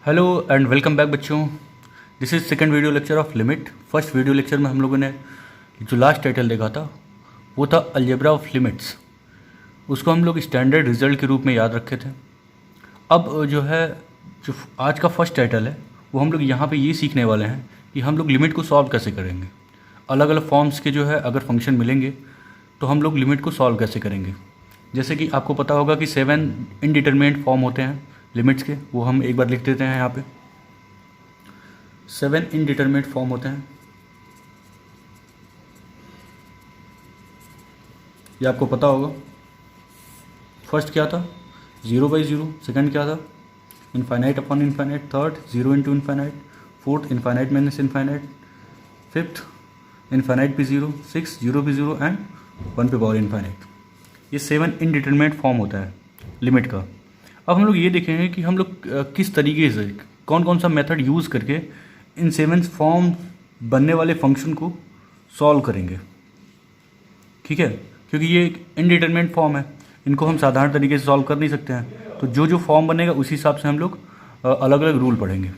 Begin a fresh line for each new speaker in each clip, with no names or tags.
Hello and welcome back बच्चों। This is second video lecture of limit. First video lecture में हम लोगों ने जो लास्ट टाइटल देखा था वो था अलजेब्रा ऑफ लिमिट्स। उसको हम लोग स्टैंडर्ड रिजल्ट के रूप में याद रखे थे। अब जो आज का फर्स्ट टाइटल है वो हम लोग यहाँ पे ये सीखने वाले हैं कि हम लोग लिमिट को सॉल्व कैसे करेंगे। अलग अलग फॉर्म्स के अगर फंक्शन मिलेंगे तो हम लोग लिमिट को सॉल्व कैसे करेंगे। जैसे कि आपको पता होगा कि 7 इनडिटरमिनेट फॉर्म होते हैं लिमिट्स के, वो हम एक बार लिख देते हैं। यहाँ पे 7 इनडिटरमिनेट फॉर्म होते हैं, ये आपको पता होगा। फर्स्ट क्या था 0/0, सेकंड क्या था infinite upon infinite, third 0 into infinite, fourth infinite minus infinite, fifth infinite पे 0, 6 0 पे 0 एंड 1 पे पावर इनफाइनाइट। ये 7 इनडिटरमिनेट फॉर्म होता है लिमिट का। अब हम लोग ये देखेंगे कि हम लोग किस तरीके से कौन कौन सा मेथड यूज़ करके इन 7 फॉर्म बनने वाले फंक्शन को सॉल्व करेंगे। ठीक है, क्योंकि ये एक इनडिटरमिनेट फॉर्म है, इनको हम साधारण तरीके से सॉल्व कर नहीं सकते हैं। तो जो जो फॉर्म बनेगा उसी हिसाब से हम लोग अलग अलग रूल पढ़ेंगे।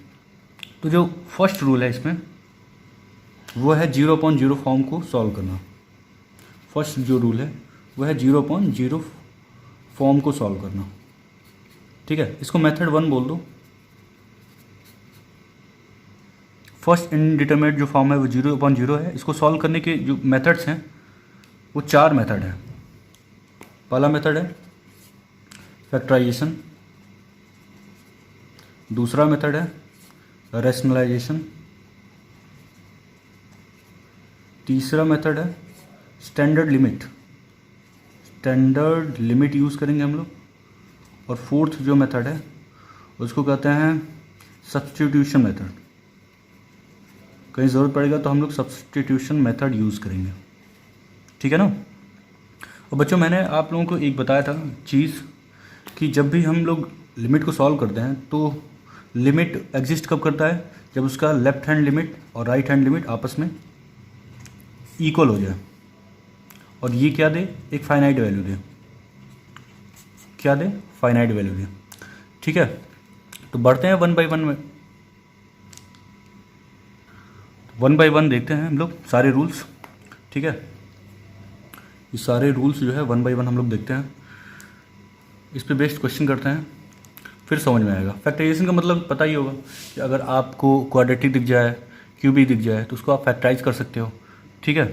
तो जो फर्स्ट रूल है इसमें वो है 0/0 फॉर्म को सॉल्व करना। फर्स्ट जो रूल है वो है 0/0 फॉर्म को सॉल्व करना। ठीक है, इसको मेथड 1 बोल दो। फर्स्ट इनडिटरमिनेट जो फॉर्म है वो 0/0 है। इसको सॉल्व करने के जो मेथड्स हैं वो 4 मेथड हैं। पहला मेथड है फैक्टराइजेशन, दूसरा मेथड है रैशनलाइजेशन, तीसरा मेथड है स्टैंडर्ड लिमिट यूज़ करेंगे हम लोग, और फोर्थ जो मेथड है उसको कहते हैं सब्स्टिट्यूशन मेथड। कहीं ज़रूरत पड़ेगा तो हम लोग सब्स्टिट्यूशन मेथड यूज़ करेंगे। ठीक है ना। और बच्चों मैंने आप लोगों को एक बताया था चीज़ कि जब भी हम लोग लिमिट को सॉल्व करते हैं तो लिमिट एग्जिस्ट कब करता है, जब उसका लेफ्ट हैंड लिमिट और राइट हैंड लिमिट आपस में इक्वल हो जाए और ये क्या दे, एक फाइनाइट वैल्यू दे। क्या दे, फाइनाइट वैल्यू दे। ठीक है, तो बढ़ते हैं 1 बाई 1 में। 1 बाई 1 देखते हैं हम लोग सारे रूल्स। ठीक है, ये सारे रूल्स जो है 1 बाई 1 हम लोग देखते हैं, इस पे बेस्ड क्वेश्चन करते हैं, फिर समझ में आएगा। फैक्टराइजेशन का मतलब पता ही होगा कि अगर आपको क्वाड्रेटिक दिख जाए, क्यूबिक दिख जाए तो उसको आप फैक्टराइज कर सकते हो। ठीक है,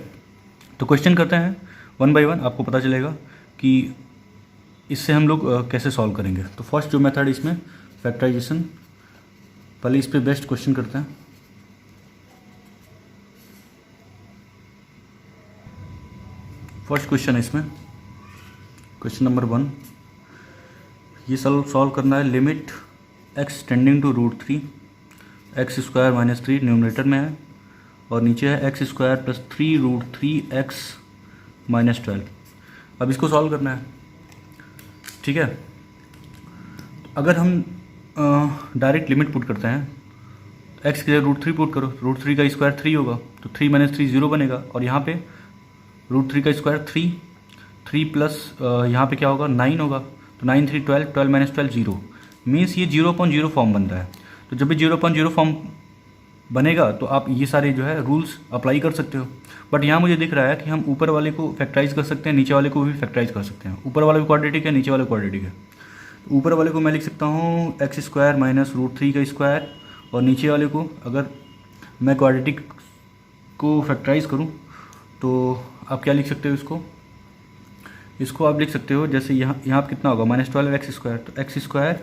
तो क्वेश्चन करते हैं 1 बाई 1, आपको पता चलेगा कि इससे हम लोग कैसे सॉल्व करेंगे। तो फर्स्ट जो मेथड इसमें फैक्टराइजेशन, पहले इस पे बेस्ट क्वेश्चन करते हैं। फर्स्ट क्वेश्चन है इसमें, क्वेश्चन नंबर 1। ये सॉल्व करना है limit x tending to √3, x² - 3 numerator में है और नीचे है x² + 3 √3x - 12। अब इसको सॉल्व करना है। ठीक है, अगर हम डायरेक्ट लिमिट पुट करते हैं, x की जगह √3 पुट करो, √3 का स्क्वायर 3 होगा तो 3 - 3 0 बनेगा, और यहाँ पे √3 का स्क्वायर 3 प्लस यहाँ पे क्या होगा 9 होगा, तो 9 3 12, 12 - 12 0, मीन्स ये 0/0 फॉर्म बन रहा है। तो जब भी 0/0 फॉर्म बनेगा तो आप ये सारे जो है रूल्स अप्लाई कर सकते हो। बट यहाँ मुझे दिख रहा है कि हम ऊपर वाले को फैक्टराइज कर सकते हैं, नीचे वाले को भी फैक्टराइज कर सकते हैं। ऊपर वाला भी क्वाड्रेटिक है, नीचे वाला क्वाड्रेटिक है। तो ऊपर वाले को मैं लिख सकता हूँ x² - √3 का स्क्वायर, और नीचे वाले को अगर मैं क्वाड्रेटिक को फैक्टराइज करूँ तो आप क्या लिख सकते हो, इसको आप लिख सकते हो जैसे यहाँ पर कितना होगा -12 x², तो x²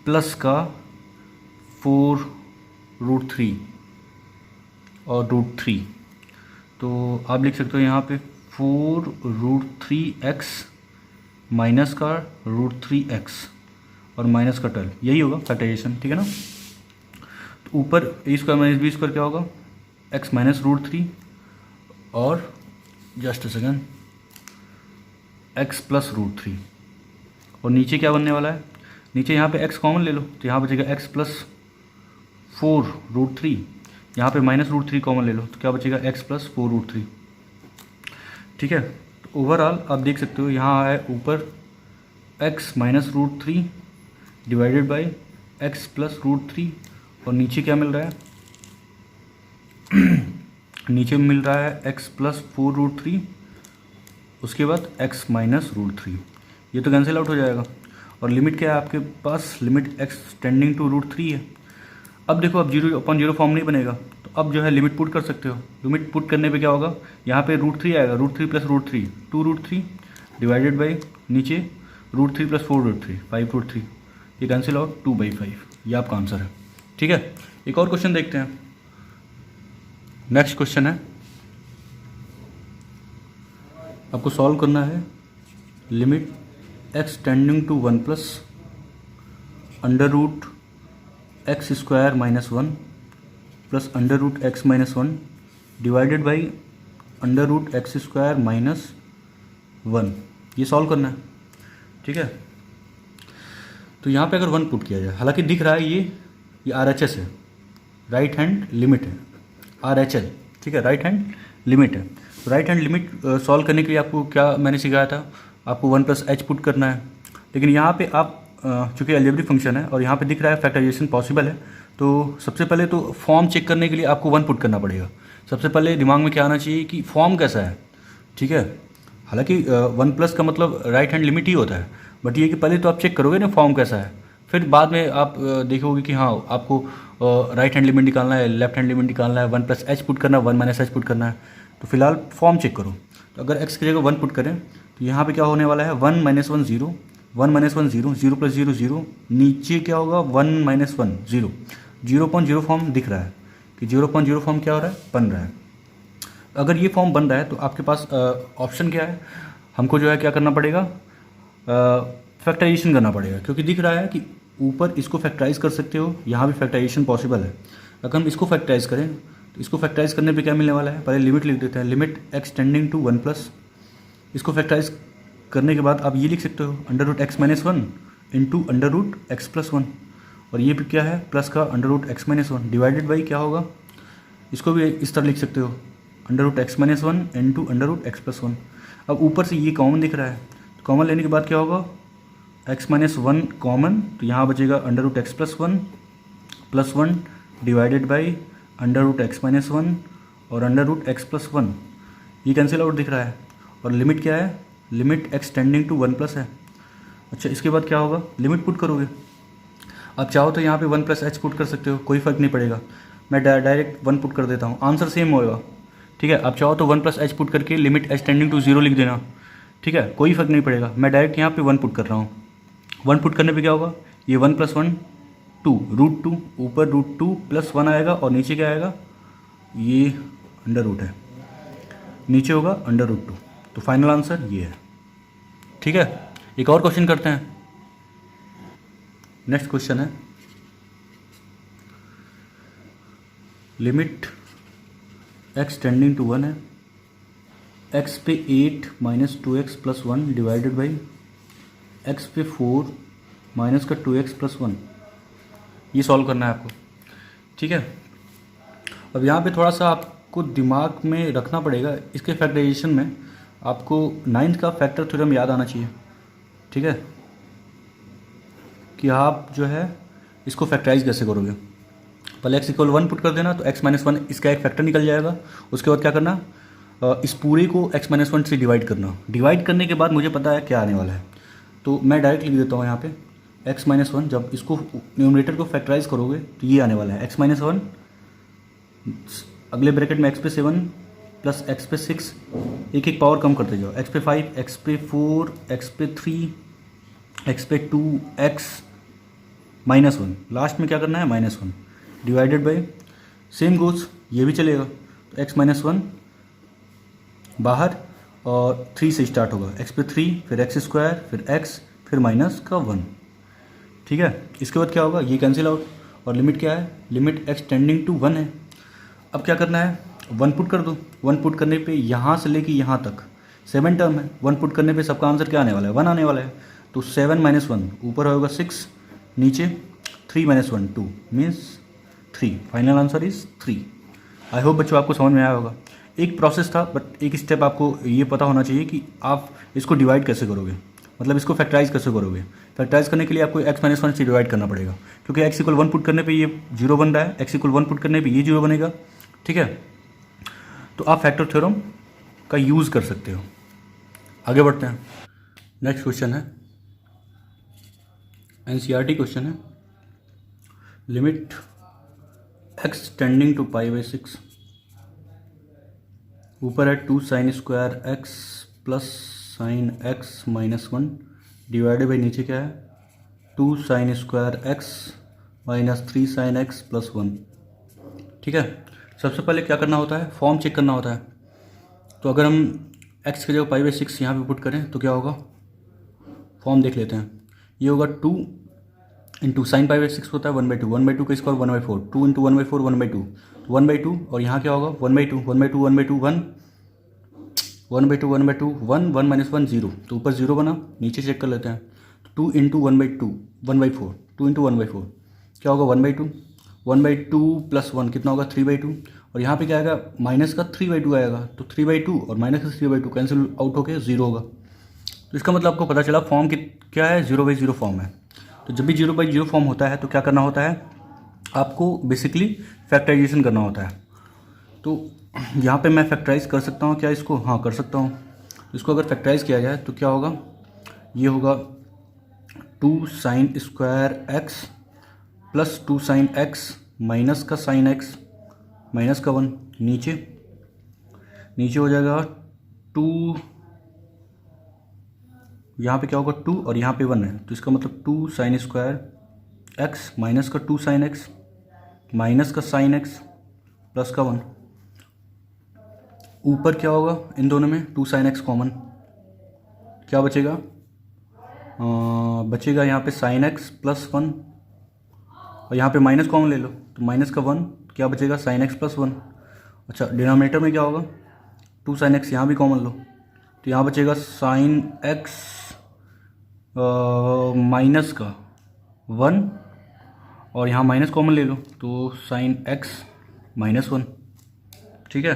प्लस का 4 √3 और √3, तो आप लिख सकते हो यहाँ पे 4 √3x माइनस का √3x और माइनस का 12, यही होगा फैक्टराइजेशन। ठीक है ना। तो ऊपर a² - b² क्या होगा, x - √3 और जस्ट सेकेंड x + √3, और नीचे क्या बनने वाला है, नीचे यहाँ पे x कॉमन ले लो तो यहाँ बचेगा x + 4 √3, यहाँ पे -√3 कॉमन ले लो तो क्या बचेगा x + 4 √3। ठीक है, तो ओवरऑल आप देख सकते हो यहाँ है ऊपर x - √3 divided by X plus root three, और नीचे क्या मिल रहा है, नीचे मिल रहा है X plus four root three, उसके बाद एक्स माइनस रूट थ्री, ये तो कैंसिल आउट हो जाएगा। और लिमिट क्या है आपके पास, limit x tending to root three है। अब देखो, अब जीरो अपॉन जीरो फॉर्म नहीं बनेगा, तो अब जो है लिमिट पुट कर सकते हो। लिमिट पुट करने पे क्या होगा, यहाँ पे रूट थ्री आएगा, root three plus root three, two root three divided by नीचे root three plus four root three, five root three, ये cancel out, two by five, ये आपका आंसर है। ठीक है, एक और क्वेश्चन देखते हैं। नेक्स्ट क्वेश्चन है, आपको सॉल्व करना है limit x tending to one plus under root X square minus one plus under root x minus one divided by under root X square minus one, ये सॉल्व करना है। ठीक है, तो यहाँ पे अगर वन पुट किया जाए, हालांकि दिख रहा है ये RHS है, राइट हैंड लिमिट है, RHL, ठीक है, राइट हैंड लिमिट है। तो राइट हैंड लिमिट सॉल्व करने के लिए आपको क्या मैंने सिखाया था, आपको वन प्लस एच पुट करना है। लेकिन यहाँ पे आप चूँकि अलजेब्रिक फंक्शन है और यहाँ पे दिख रहा है फैक्टराइजेशन पॉसिबल है, तो सबसे पहले तो फॉर्म चेक करने के लिए आपको वन पुट करना पड़ेगा। सबसे पहले दिमाग में क्या आना चाहिए कि फॉर्म कैसा है। ठीक है, हालांकि वन प्लस का मतलब राइट हैंड लिमिट ही होता है, बट ये कि पहले तो आप चेक करोगे ना फॉर्म कैसा है, फिर बाद में आप देखोगे कि हाँ आपको राइट हैंड लिमिट निकालना है, लेफ्ट हैंड लिमिट निकालना है, वन प्लस एच पुट करना है, वन माइनस एच पुट करना है। तो फिलहाल फॉर्म चेक करो। तो अगर एक्स की जगह वन पुट करें तो यहाँ पे क्या होने वाला है, one minus one zero, one minus one zero, zero plus zero zero, नीचे क्या होगा one minus one zero, zero point zero form दिख रहा है कि जीरो पॉइंट जीरो फॉर्म क्या हो रहा है, बन रहा है। अगर ये फॉर्म बन रहा है तो आपके पास ऑप्शन क्या है, हमको जो है क्या करना पड़ेगा, फैक्टराइजेशन करना पड़ेगा, क्योंकि दिख रहा है कि ऊपर इसको फैक्टराइज कर सकते हो, यहाँ भी फैक्टराइजेशन पॉसिबल है। अगर हम इसको फैक्टराइज करें तो इसको फैक्टराइज करने पे क्या मिलने वाला है, पहले लिमिट लिख देते हैं, limit x tending to one plus, इसको फैक्टराइज करने के बाद आप ये लिख सकते हो under root x minus one into under root x plus one, और ये भी क्या है प्लस का under root x minus one divided by क्या होगा, इसको भी इस तरह लिख सकते हो under root x minus one into under root x plus one. अब ऊपर से ये कॉमन दिख रहा है, तो कॉमन लेने के बाद क्या होगा, एक्स माइनस वन कॉमन, तो यहाँ बचेगा under root x plus one divided by under root x minus one और under root x plus one, ये कैंसिल आउट दिख रहा है। और लिमिट क्या है, limit x tending to one plus है। अच्छा, इसके बाद क्या होगा, लिमिट पुट करोगे। आप चाहो तो यहाँ पे वन प्लस एच पुट कर सकते हो, कोई फ़र्क नहीं पड़ेगा। मैं डायरेक्ट वन पुट कर देता हूँ, आंसर सेम होएगा। ठीक है, आप चाहो तो वन प्लस एच पुट करके limit H tending to zero लिख देना। ठीक है, कोई फ़र्क नहीं पड़ेगा। मैं डायरेक्ट यहाँ पे वन पुट कर रहा हूँ। वन पुट करने पे क्या होगा, ये one plus one two, root two, ऊपर रूट टू प्लस वन आएगा और नीचे क्या आएगा, ये अंडर रूट है, नीचे होगा अंडर रूट टू। तो फाइनल आंसर ये है। ठीक है, एक और क्वेश्चन करते हैं। नेक्स्ट क्वेश्चन है, limit x tending to one है, एक्स पे 8 minus two X plus one divided by X पे 4 माइनस का 2x प्लस वन, ये सॉल्व करना है आपको। ठीक है, अब यहाँ पे थोड़ा सा आपको दिमाग में रखना पड़ेगा, इसके फैक्टराइजेशन में आपको नाइन्थ का फैक्टर थ्योरम याद आना चाहिए। ठीक है, कि आप जो है इसको फैक्टराइज कैसे करोगे। पहले x इक्वल वन पुट कर देना, तो x माइनस वन इसका एक फैक्टर निकल जाएगा। उसके बाद क्या करना, इस पूरे को x माइनस वन से डिवाइड करना। डिवाइड करने के बाद मुझे पता है क्या आने वाला है, तो मैं डायरेक्ट लिख देता हूँ यहाँ पे x माइनस वन। जब इसको न्यूमरेटर को फैक्टराइज करोगे तो ये आने वाला है x माइनस वन, अगले ब्रैकेट में x पे 7 प्लस x पे 6, एक एक पावर कम करते जाओ, x पे 5, x पे 4, x पे 3, x पे 2, x माइनस वन, लास्ट में क्या करना है minus one divided by, same goes ये भी चलेगा, तो x माइनस वन बाहर और 3 से स्टार्ट होगा, x पे 3, फिर x स्क्वायर, फिर x, फिर माइनस का 1। ठीक है, इसके बाद क्या होगा, ये कैंसिल आउट, और लिमिट क्या है, लिमिट x टेंडिंग टू 1 है। अब क्या करना है, वन पुट कर दो। वन पुट करने पे यहाँ से लेके यहाँ तक 7 टर्म है, वन पुट करने पे सबका आंसर क्या आने वाला है, 1 आने वाला है। तो 7 माइनस वन, ऊपर होगा 6, नीचे 3 minus one 2 means 3। Final answer is 3। I hope बच्चों आपको समझ में आया होगा। एक प्रोसेस था, बट एक स्टेप आपको ये पता होना चाहिए कि आप इसको डिवाइड कैसे करोगे, मतलब इसको फैक्टराइज कैसे करोगे। फैक्टराइज करने के लिए आपको x माइनस वन से डिवाइड करना पड़ेगा, क्योंकि x इक्वल वन पुट करने पे ये 0 बन रहा है, x इक्वल वन पुट करने पे ये 0 बनेगा। ठीक है, तो आप फैक्टर थ्योरम का यूज़ कर सकते हो। आगे बढ़ते हैं। नेक्स्ट क्वेश्चन है एनसीईआरटी क्वेश्चन है, limit x tending to pi by 6, ऊपर है 2 sine square x plus sine x minus 1 divided by नीचे क्या है 2 sine square x minus 3 sine x plus 1। ठीक है, सबसे पहले क्या करना होता है, फॉर्म चेक करना होता है। तो अगर हम x की जगह पाई बाई 6 यहाँ पे पुट करें तो क्या होगा, फॉर्म देख लेते हैं। ये होगा 2 इंटू साइन पाई बाई 6 होता है 1/2, 1/2 का स्क्वायर 1/4, 2 इंटू 1/4 1/2, 1/2 और यहाँ क्या होगा 1/2, 1/2 1/2 1, 1/2 1/2 1, 1 माइनस 1 0, तो ऊपर 0 बना, नीचे चेक कर लेते हैं। 2 इंटू 1/2 1/4, 2 इंटू 1/4 क्या होगा 1/2, 1/2 प्लस 1 कितना होगा 3/2, और यहाँ पे क्या आएगा माइनस का 3/2 आएगा, तो 3/2 और माइनस का 3/2 कैंसिल आउट होकर 0 होगा। तो इसका मतलब आपको पता चला फॉर्म क्या है 0/0 फॉर्म है। तो जब भी 0/0 फॉर्म होता है तो क्या करना होता है, आपको बेसिकली फैक्टराइजेशन करना होता है। तो यहाँ पे मैं फैक्टराइज कर सकता हूँ क्या इसको, हाँ कर सकता हूँ। इसको अगर फैक्टराइज किया जाए तो क्या होगा, ये होगा 2 sine square x plus 2 sine x minus का साइन एक्स माइनस का 1, नीचे हो जाएगा 2, यहाँ पे क्या होगा 2 और यहाँ पे 1 है, तो इसका मतलब 2 साइन स्क्वायर एक्स माइनस का 2 साइन एक्स माइनस का साइन एक्स प्लस का 1। ऊपर क्या होगा इन दोनों में 2 साइन एक्स कॉमन, क्या बचेगा बचेगा यहाँ पे साइन एक्स प्लस 1, और यहाँ पे माइनस कॉमन ले लो तो माइनस का 1, क्या बचेगा साइन एक्स प्लस 1। अच्छा, डिनोमिनेटर में क्या होगा 2 साइन एक्स यहाँ भी कॉमन लो, तो यहाँ बचेगा साइन एक्स माइनस का 1, और यहाँ माइनस कॉमन ले लो तो साइन एक्स माइनस 1। ठीक है,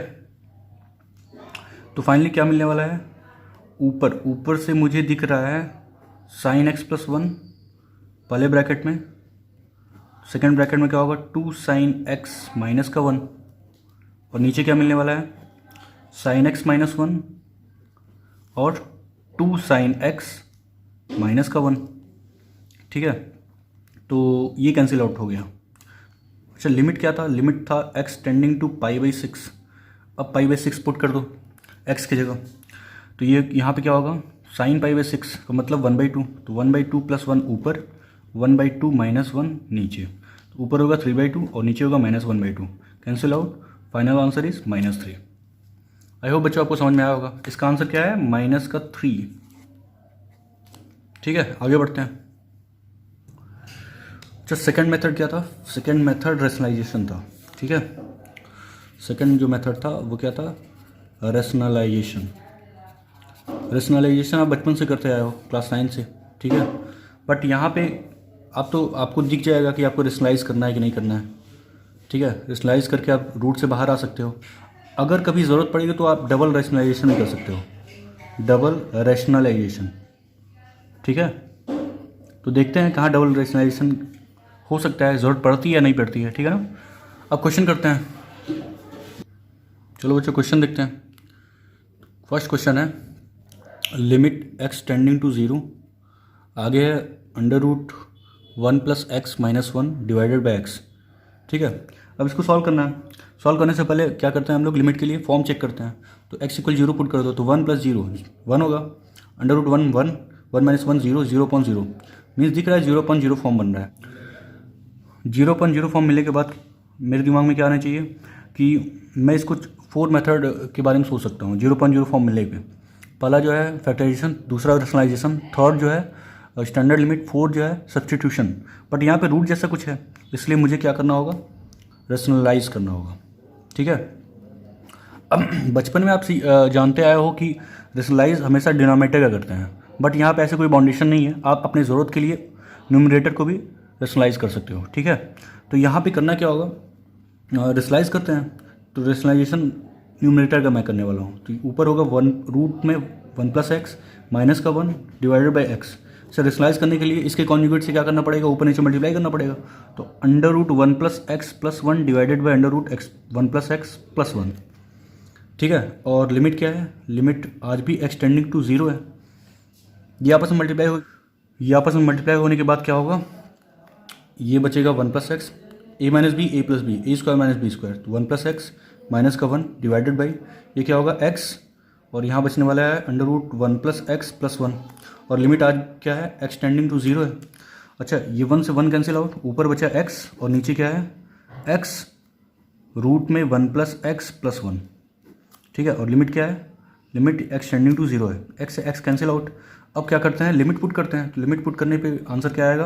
तो फाइनली क्या मिलने वाला है, ऊपर से मुझे दिख रहा है साइन एक्स प्लस 1 पहले ब्रैकेट में, सेकेंड ब्रैकेट में क्या होगा 2 साइन एक्स माइनस का 1, और नीचे क्या मिलने वाला है साइन एक्स माइनस 1 और 2 साइन एक्स माइनस का 1। ठीक है, तो ये कैंसिल आउट हो गया। अच्छा, लिमिट क्या था, लिमिट था x tending to pi by 6। अब पाई बाई 6 पुट कर दो x की जगह, तो ये यहाँ पे क्या होगा साइन पाई बाई 6 का मतलब 1/2, तो 1/2 प्लस 1 ऊपर, 1/2 माइनस 1 नीचे, तो ऊपर होगा 3/2 और नीचे होगा minus 1/2, cancel out, final answer is -3। I hope बच्चों आपको समझ में आया होगा। इसका आंसर क्या है माइनस का 3। ठीक है, आगे बढ़ते हैं। अच्छा, सेकंड मेथड क्या था, सेकंड मेथड रेशनलाइजेशन था। ठीक है, सेकंड जो मेथड था वो क्या था, रेशनलाइजेशन। रेशनलाइजेशन आप बचपन से करते आए हो क्लास 9 से। ठीक है, बट यहाँ पे आपको दिख जाएगा कि आपको रेशनलाइज करना है कि नहीं करना है। ठीक है, रेशनलाइज करके आप रूट से बाहर आ सकते हो। अगर कभी ज़रूरत पड़ेगी तो आप डबल रेशनलाइजेशन भी कर सकते हो, डबल रेशनलाइजेशन। ठीक है, तो देखते हैं कहाँ डबल रेशनलाइजेशन हो सकता है, ज़रूरत पड़ती है या नहीं पड़ती है। ठीक है ना, अब क्वेश्चन करते हैं। चलो बच्चों क्वेश्चन देखते हैं। फर्स्ट क्वेश्चन है लिमिट x टेंडिंग टू 0, आगे है √1 plus x minus 1 divided by x। ठीक है, अब इसको सॉल्व करना है। सॉल्व करने से पहले क्या करते हैं हम लोग, लिमिट के लिए फॉर्म चेक करते हैं। तो x इक्वल 0 पुट कर दो, तो 1 प्लस 0 1 होगा, √1 1, 1 माइनस 1 0, 0.0 मीन्स दिख रहा है 0.0 फॉर्म बन रहा है। 0.0 फॉर्म मिलने के बाद मेरे दिमाग में क्या आना चाहिए कि मैं इसको 4 मेथड के बारे में सोच सकता हूँ 0.0 फॉर्म मिलने पे। पहला जो है फैक्टराइजेशन, दूसरा रेशनलाइजेशन, थर्ड जो है स्टैंडर्ड लिमिट, फोर्थ जो है सब्स्टिट्यूशन। बट यहाँ पे रूट जैसा कुछ है, इसलिए मुझे क्या करना होगा, रेशनलाइज करना होगा। ठीक है, अब बचपन में आप जानते आए हो कि रेशनलाइज हमेशा डिनोमिनेटर का करते हैं, बट यहाँ पे ऐसे कोई बाउंडेशन नहीं है। आप अपनी ज़रूरत के लिए न्यूमरेटर को भी रेशनलाइज कर सकते हो। ठीक है, तो यहाँ पे करना क्या होगा, रेशनलाइज करते हैं। तो रेशनलाइजेशन न्यूमरेटर का मैं करने वाला हूँ। तो ऊपर होगा 1 रूट में 1 प्लस एक्स माइनस का 1 डिवाइडेड बाई एक्स। अच्छा, रेशनलाइज करने के लिए इसके कॉन्जुगेट से क्या करना पड़ेगा, ऊपर नीचे मल्टीप्लाई करना पड़ेगा। तो under root 1 plus X plus 1 divided by under root X 1 plus X plus 1। ठीक है, और लिमिट क्या है, लिमिट आज भी एक्सटेंडिंग टू 0 है। ये आपस में मल्टीप्लाई होने के बाद क्या होगा, ये बचेगा 1 plus x A minus B A plus B A square minus B square, तो 1 प्लस एक्स माइनस का 1 डिवाइडेड बाई ये क्या होगा एक्स, और यहाँ बचने वाला है under root 1 plus X plus 1, और लिमिट आज क्या है, एक्सटेंडिंग टू 0 है। अच्छा, ये 1 से 1 कैंसिल आउट, ऊपर बचा x और नीचे क्या है x रूट में 1 प्लस एक्स प्लस 1। ठीक है, और लिमिट क्या है, लिमिट एक्सटेंडिंग टू 0 है, x से x कैंसिल आउट। अब क्या करते हैं, लिमिट पुट करते हैं। तो लिमिट पुट करने पे आंसर क्या आएगा,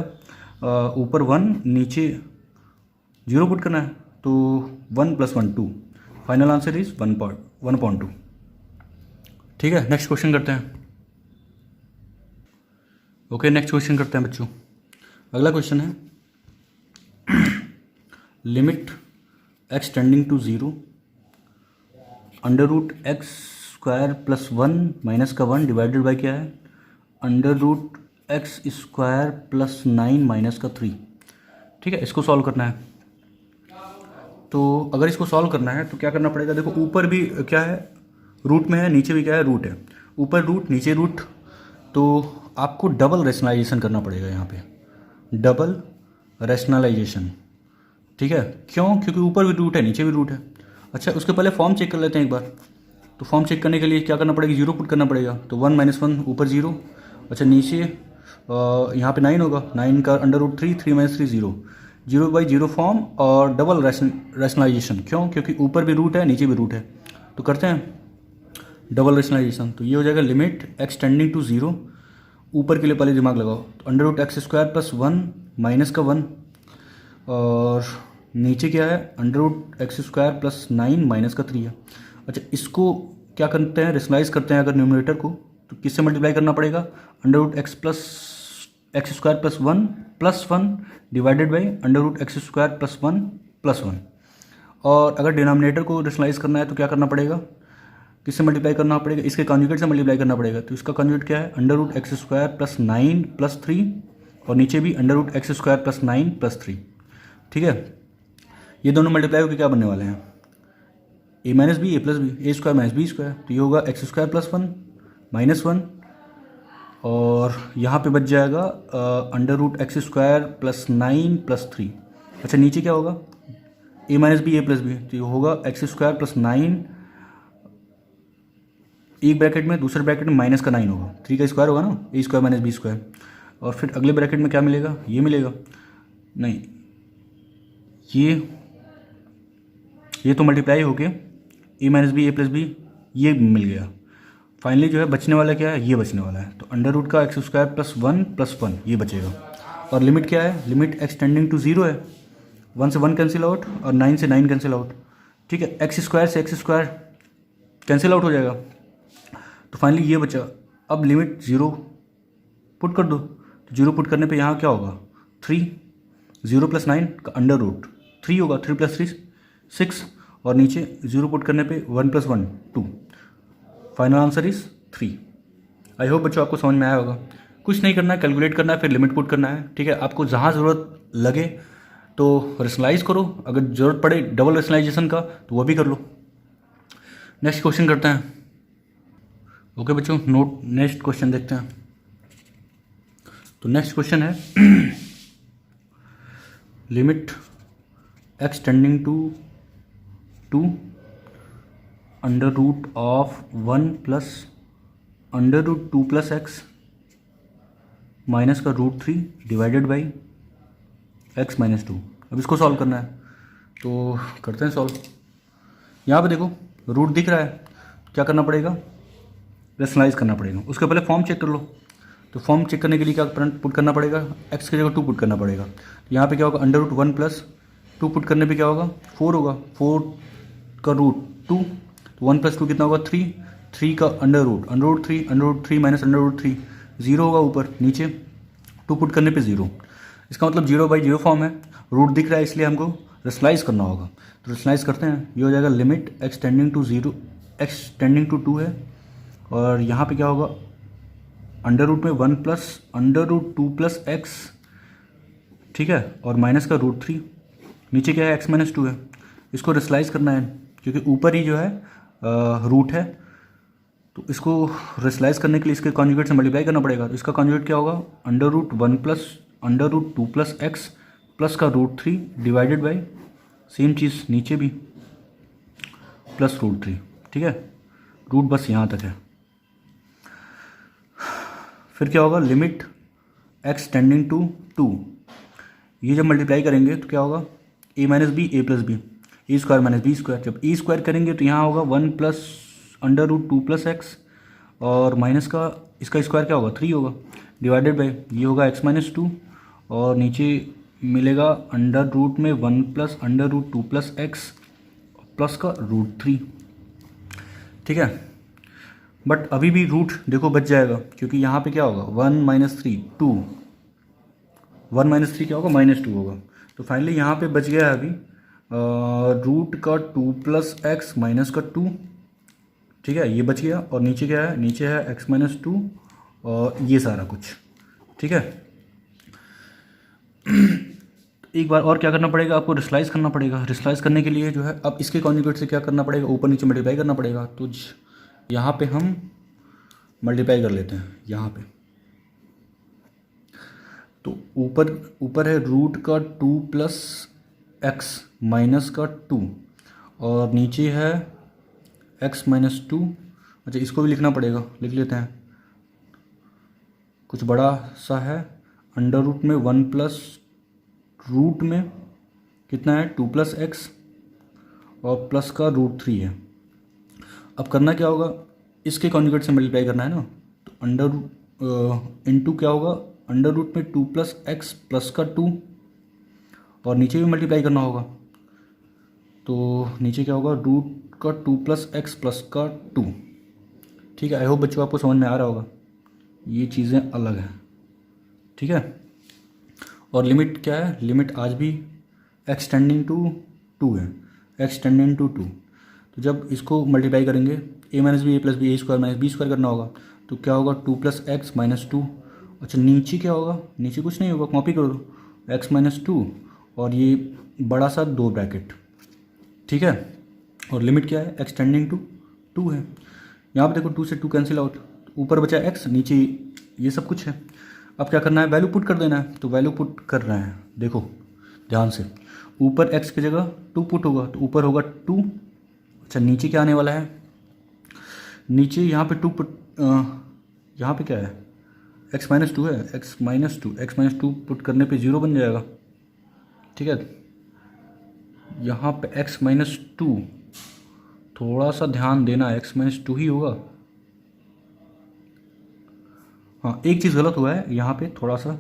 ऊपर 1 नीचे 0 पुट करना है, तो 1 प्लस 1 2, फाइनल आंसर इज 1.2। ठीक है, नेक्स्ट क्वेश्चन करते हैं। ओके, नेक्स्ट क्वेश्चन करते हैं बच्चों। अगला क्वेश्चन है limit x tending to 0 under root X square plus 1 minus का 1 डिवाइडेड बाई क्या है, under root X square plus 9 minus का 3। ठीक है, इसको सॉल्व करना है। तो अगर इसको सॉल्व करना है तो क्या करना पड़ेगा, देखो ऊपर भी क्या है, रूट में है, नीचे भी क्या है, रूट है। ऊपर रूट नीचे रूट, तो आपको डबल रैशनलाइजेशन करना पड़ेगा यहाँ पे, डबल रैशनलाइजेशन। ठीक है, क्यों, क्योंकि ऊपर भी रूट है नीचे भी रूट है। अच्छा, उसके पहले फॉर्म चेक कर लेते हैं एक बार। तो फॉर्म चेक करने के लिए क्या करना पड़ेगा, 0 पुट करना पड़ेगा, तो 1 माइनस 1 ऊपर 0। अच्छा, नीचे यहाँ पे 9 होगा, 9 का under root 3, 3 minus 3 0, 0 by 0 form और डबल रैशनलाइजेशन। क्यों, क्योंकि ऊपर भी रूट है नीचे भी रूट है, तो करते हैं डबल रैशनलाइजेशन। तो ये हो जाएगा लिमिट एक्स टेंडिंग टू 0, ऊपर के लिए पहले दिमाग लगाओ, तो under root X square plus 1 minus का 1, और नीचे क्या है, under root X square plus 9 minus का 3 है। अच्छा, इसको क्या करते हैं, रेशनलाइज करते हैं। अगर न्यूमरेटर को तो किससे मल्टीप्लाई करना पड़ेगा, under root x plus X square plus 1 divided by under root X square plus 1 plus 1। और अगर डिनोमिनेटर को रेशनलाइज करना है तो क्या करना पड़ेगा, किससे मल्टीप्लाई करना पड़ेगा, इसके कॉन्जुगेट से मल्टीप्लाई करना पड़ेगा। तो इसका कॉन्जुगेट क्या है, under root X square plus 9 plus 3, और नीचे भी under root X square plus 9 plus 3। ठीक है, ये दोनों मल्टीप्लाई होकर क्या बनने वाले हैं, ए minus B A plus B A square minus B square. तो ये होगा एक्स स्क्वायर प्लस 1 माइनस 1, और यहाँ पे बच जाएगा under root X square plus 9 plus 3। अच्छा, नीचे क्या होगा, A minus B A plus B, तो ये होगा एक्स स्क्वायर प्लस 9, एक ब्रैकेट में, दूसरे ब्रैकेट में माइनस का 9 होगा, 3 का स्क्वायर होगा ना, ए स्क्वायर माइनस बी स्क्वायर, और फिर अगले ब्रैकेट में क्या मिलेगा, ये मिलेगा, नहीं ये तो मल्टीप्लाई होके ए minus B A plus B ये मिल गया। फाइनली जो है बचने वाला क्या है, ये बचने वाला है। तो अंडर रूट का एक्स स्क्वायर प्लस 1 ये बचेगा, और लिमिट क्या है, लिमिट एक्सटेंडिंग टू 0 है, 1 से 1 कैंसिल आउट और 9 से 9 कैंसिल आउट। ठीक है, एक्स स्क्वायर से एक्स स्क्वायर कैंसिल आउट हो जाएगा, तो फाइनली ये बचा। अब लिमिट 0 पुट कर दो, तो 0 पुट करने पे यहाँ क्या होगा, 3, 0 प्लस 9 का अंडर रूट 3 होगा, 3 प्लस 3 6, और नीचे 0 पुट करने पे 1 plus 1 2, final answer is 3। I hope बच्चों आपको समझ में आया होगा। कुछ नहीं करना है, कैलकुलेट करना है, फिर लिमिट पुट करना है। ठीक है, आपको जहाँ ज़रूरत लगे तो रेशनलाइज करो, अगर ज़रूरत पड़े डबल रेशनलाइजेशन का तो वो भी कर लो। नेक्स्ट क्वेश्चन करते हैं। ओके बच्चों, नोट नेक्स्ट क्वेश्चन देखते हैं। तो नेक्स्ट क्वेश्चन है limit x tending to 2 under root of 1 plus under root 2 plus x minus का root 3 divided by x minus 2। अब इसको सॉल्व करना है, तो करते हैं सॉल्व। यहाँ पे देखो रूट दिख रहा है, क्या करना पड़ेगा, रेशनलाइज करना पड़ेगा। उसके पहले फॉर्म चेक कर लो। तो फॉर्म चेक करने के लिए क्या पुट करना पड़ेगा, एक्स की जगह 2 पुट करना पड़ेगा। तो यहाँ पे क्या होगा, अंडर रूट 1 प्लस 2 पुट करने पे क्या होगा, 4 होगा, 4 का रूट 2, तो 1 प्लस 2 कितना होगा 3, 3 का under root 3 minus under root 3 0 होगा ऊपर, नीचे 2 पुट करने पे 0। इसका मतलब 0 बाई 0 फॉर्म है, रूट दिख रहा है इसलिए हमको रेशनलाइज करना होगा। तो रेशनलाइज करते हैं, ये हो जाएगा लिमिट एक्स टेंडिंग टू 2 है, और यहाँ पे क्या होगा, अंडर रूट में 1 plus under root 2 plus X, ठीक है, और माइनस का रूट 3, नीचे क्या है x माइनस 2 है। इसको रेशलाइज करना है क्योंकि ऊपर ही जो है रूट है, तो इसको रेशलाइज करने के लिए इसके कॉन्जुगेट से मल्टीप्लाई करना पड़ेगा। तो इसका कॉन्जुगेट क्या होगा, under root 1 plus under root 2 plus X plus का रूट 3 डिवाइडेड बाई सेम चीज़ नीचे भी प्लस रूट 3, ठीक है, रूट बस यहाँ तक है। फिर क्या होगा, लिमिट x टेंडिंग टू 2, ये जब मल्टीप्लाई करेंगे तो क्या होगा, a minus B A plus B, A square minus B square. जब ए स्क्वायर करेंगे तो यहाँ होगा 1 plus under root 2 plus X और माइनस का इसका स्क्वायर क्या होगा 3 होगा, डिवाइडेड बाई ये होगा x माइनस 2 और नीचे मिलेगा अंडर रूट में 1 plus under root 2 plus X plus का रूट 3, ठीक है। बट अभी भी रूट देखो बच जाएगा क्योंकि यहाँ पे क्या होगा 1 माइनस 3 2, 1 माइनस 3 क्या होगा माइनस 2 होगा। तो फाइनली यहाँ पे बच गया है अभी रूट का 2 प्लस एक्स माइनस का 2, ठीक है, ये बच गया। और नीचे क्या है, नीचे है x माइनस 2 और ये सारा कुछ, ठीक है। एक बार और क्या करना पड़ेगा, आपको रिस्लाइज करना पड़ेगा। रिस्लाइज करने के लिए जो है अब इसके कॉन्जुगेट से क्या करना पड़ेगा, ऊपर नीचे मल्टीप्लाई करना पड़ेगा। तो यहाँ पे हम मल्टीप्लाई कर लेते हैं यहाँ पे, तो ऊपर है रूट का 2 प्लस एक्स माइनस का 2 और नीचे है x माइनस 2। अच्छा, इसको भी लिखना पड़ेगा, लिख लेते हैं, कुछ बड़ा सा है, अंडर रूट में 1 प्लस रूट में कितना है 2 प्लस एक्स और प्लस का रूट 3 है। अब करना क्या होगा, इसके कॉन्जुगेट से मल्टीप्लाई करना है ना, तो अंडर इनटू क्या होगा, अंडर रूट में 2 प्लस एक्स प्लस का 2 और नीचे भी मल्टीप्लाई करना होगा, तो नीचे क्या होगा रूट का 2 प्लस एक्स प्लस का 2, ठीक है। आई होप बच्चों आपको समझ में आ रहा होगा, ये चीज़ें अलग हैं, ठीक है। और लिमिट क्या है, लिमिट आज भी x टेंडिंग टू 2 है, x टेंडिंग टू 2। तो जब इसको मल्टीप्लाई करेंगे a minus B A plus B, A square minus B square करना होगा, तो क्या होगा 2 प्लस एक्स माइनस 2। अच्छा, नीचे क्या होगा, नीचे कुछ नहीं होगा, कॉपी कर दो x माइनस 2 और ये बड़ा सा 2 ब्रैकेट, ठीक है। और लिमिट क्या है, x टेंडिंग टू 2 है। यहाँ पे देखो 2 से 2 कैंसिल आउट, ऊपर बचा x, नीचे ये सब कुछ है। अब क्या करना है, वैल्यू पुट कर देना है, तो वैल्यू पुट कर रहे हैं, देखो ध्यान से, ऊपर x की जगह 2 पुट होगा, तो ऊपर होगा 2। अच्छा, नीचे क्या आने वाला है, नीचे यहाँ पे 2 पुट, यहाँ पे क्या है x माइनस 2 है, x माइनस 2 पुट करने पे 0 बन जाएगा, ठीक है। यहाँ पे x माइनस 2, थोड़ा सा ध्यान देना, x माइनस 2 ही होगा। हाँ, एक चीज़ गलत हुआ है यहाँ पे थोड़ा सा,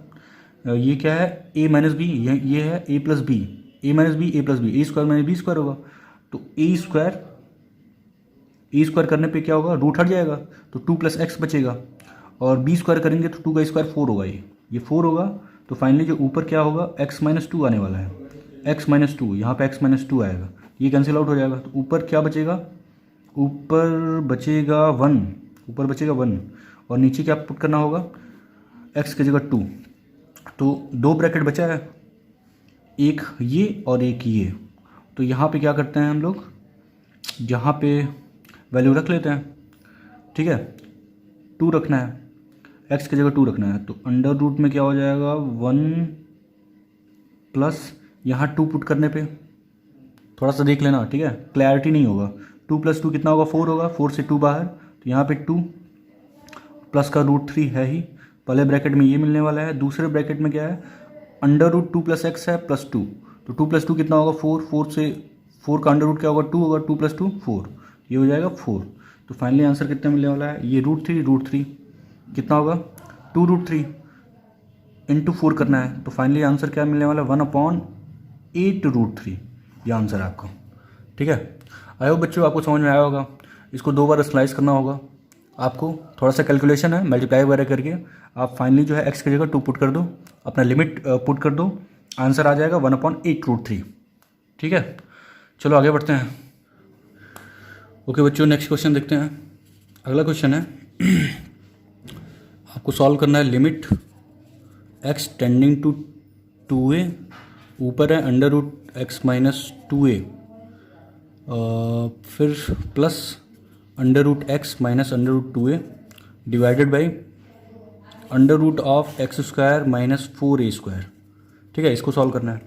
ये क्या है a माइनस बी, ये है a plus B, A minus B A plus B, A square minus B square होगा, तो ए स्क्वायर करने पे क्या होगा, रूट हट जाएगा, तो 2 प्लस एक्स बचेगा, और बी स्क्वायर करेंगे तो 2 का स्क्वायर 4 होगा, ये 4 होगा। तो फाइनली जो ऊपर क्या होगा, x माइनस 2 आने वाला है, x माइनस 2, यहाँ पे x माइनस 2 आएगा, ये कैंसिल आउट हो जाएगा, तो ऊपर क्या बचेगा, ऊपर बचेगा 1, ऊपर बचेगा 1 और नीचे क्या पुट करना होगा, x की जगह 2, तो 2 ब्रैकेट बचा है, एक ये और एक ये। तो यहाँ पे क्या करते हैं हम लोग, यहाँ पे वैल्यू रख लेते हैं, ठीक है, 2 रखना है, x की जगह 2 रखना है, तो अंडर रूट में क्या हो जाएगा 1 प्लस यहाँ 2 पुट करने पे थोड़ा सा देख लेना, ठीक है, क्लैरिटी नहीं होगा, 2 प्लस 2 कितना होगा 4 होगा, 4 से 2 बाहर, तो यहाँ पे 2 प्लस का रूट 3 है ही, पहले ब्रैकेट में ये मिलने वाला है, दूसरे ब्रैकेट में क्या है अंडर रूट 2 प्लस एक्स है प्लस 2, तो 2 प्लस 2 कितना होगा 4, 4 से 4 का अंडर रूट क्या होगा 2 होगा, 2 प्लस 2 4, ये हो जाएगा 4। तो फाइनली आंसर कितना मिलने वाला है, ये रूट 3 कितना होगा 2 रूट 3 इंटू 4 करना है, तो फाइनली आंसर क्या मिलने वाला है 1/8 रूट 3, ये आंसर है आपका, ठीक है। आई होप बच्चों आपको समझ में आया होगा, इसको 2 बार स्लाइस करना होगा आपको, थोड़ा सा कैलकुलेशन है, मल्टीप्लाई वगैरह करके आप फाइनली जो है x की जगह 2 पुट कर दो, अपना लिमिट पुट कर दो, आंसर आ जाएगा 1/8 रूट 3, ठीक है। चलो आगे बढ़ते हैं। ओके बच्चों, नेक्स्ट क्वेश्चन देखते हैं। अगला क्वेश्चन है आपको सॉल्व करना है limit x tending to 2a, ऊपर है under root x minus 2a, फिर plus under root x minus under root 2a divided by under root of X square minus 4a square. ठीक है, इसको सॉल्व करना है।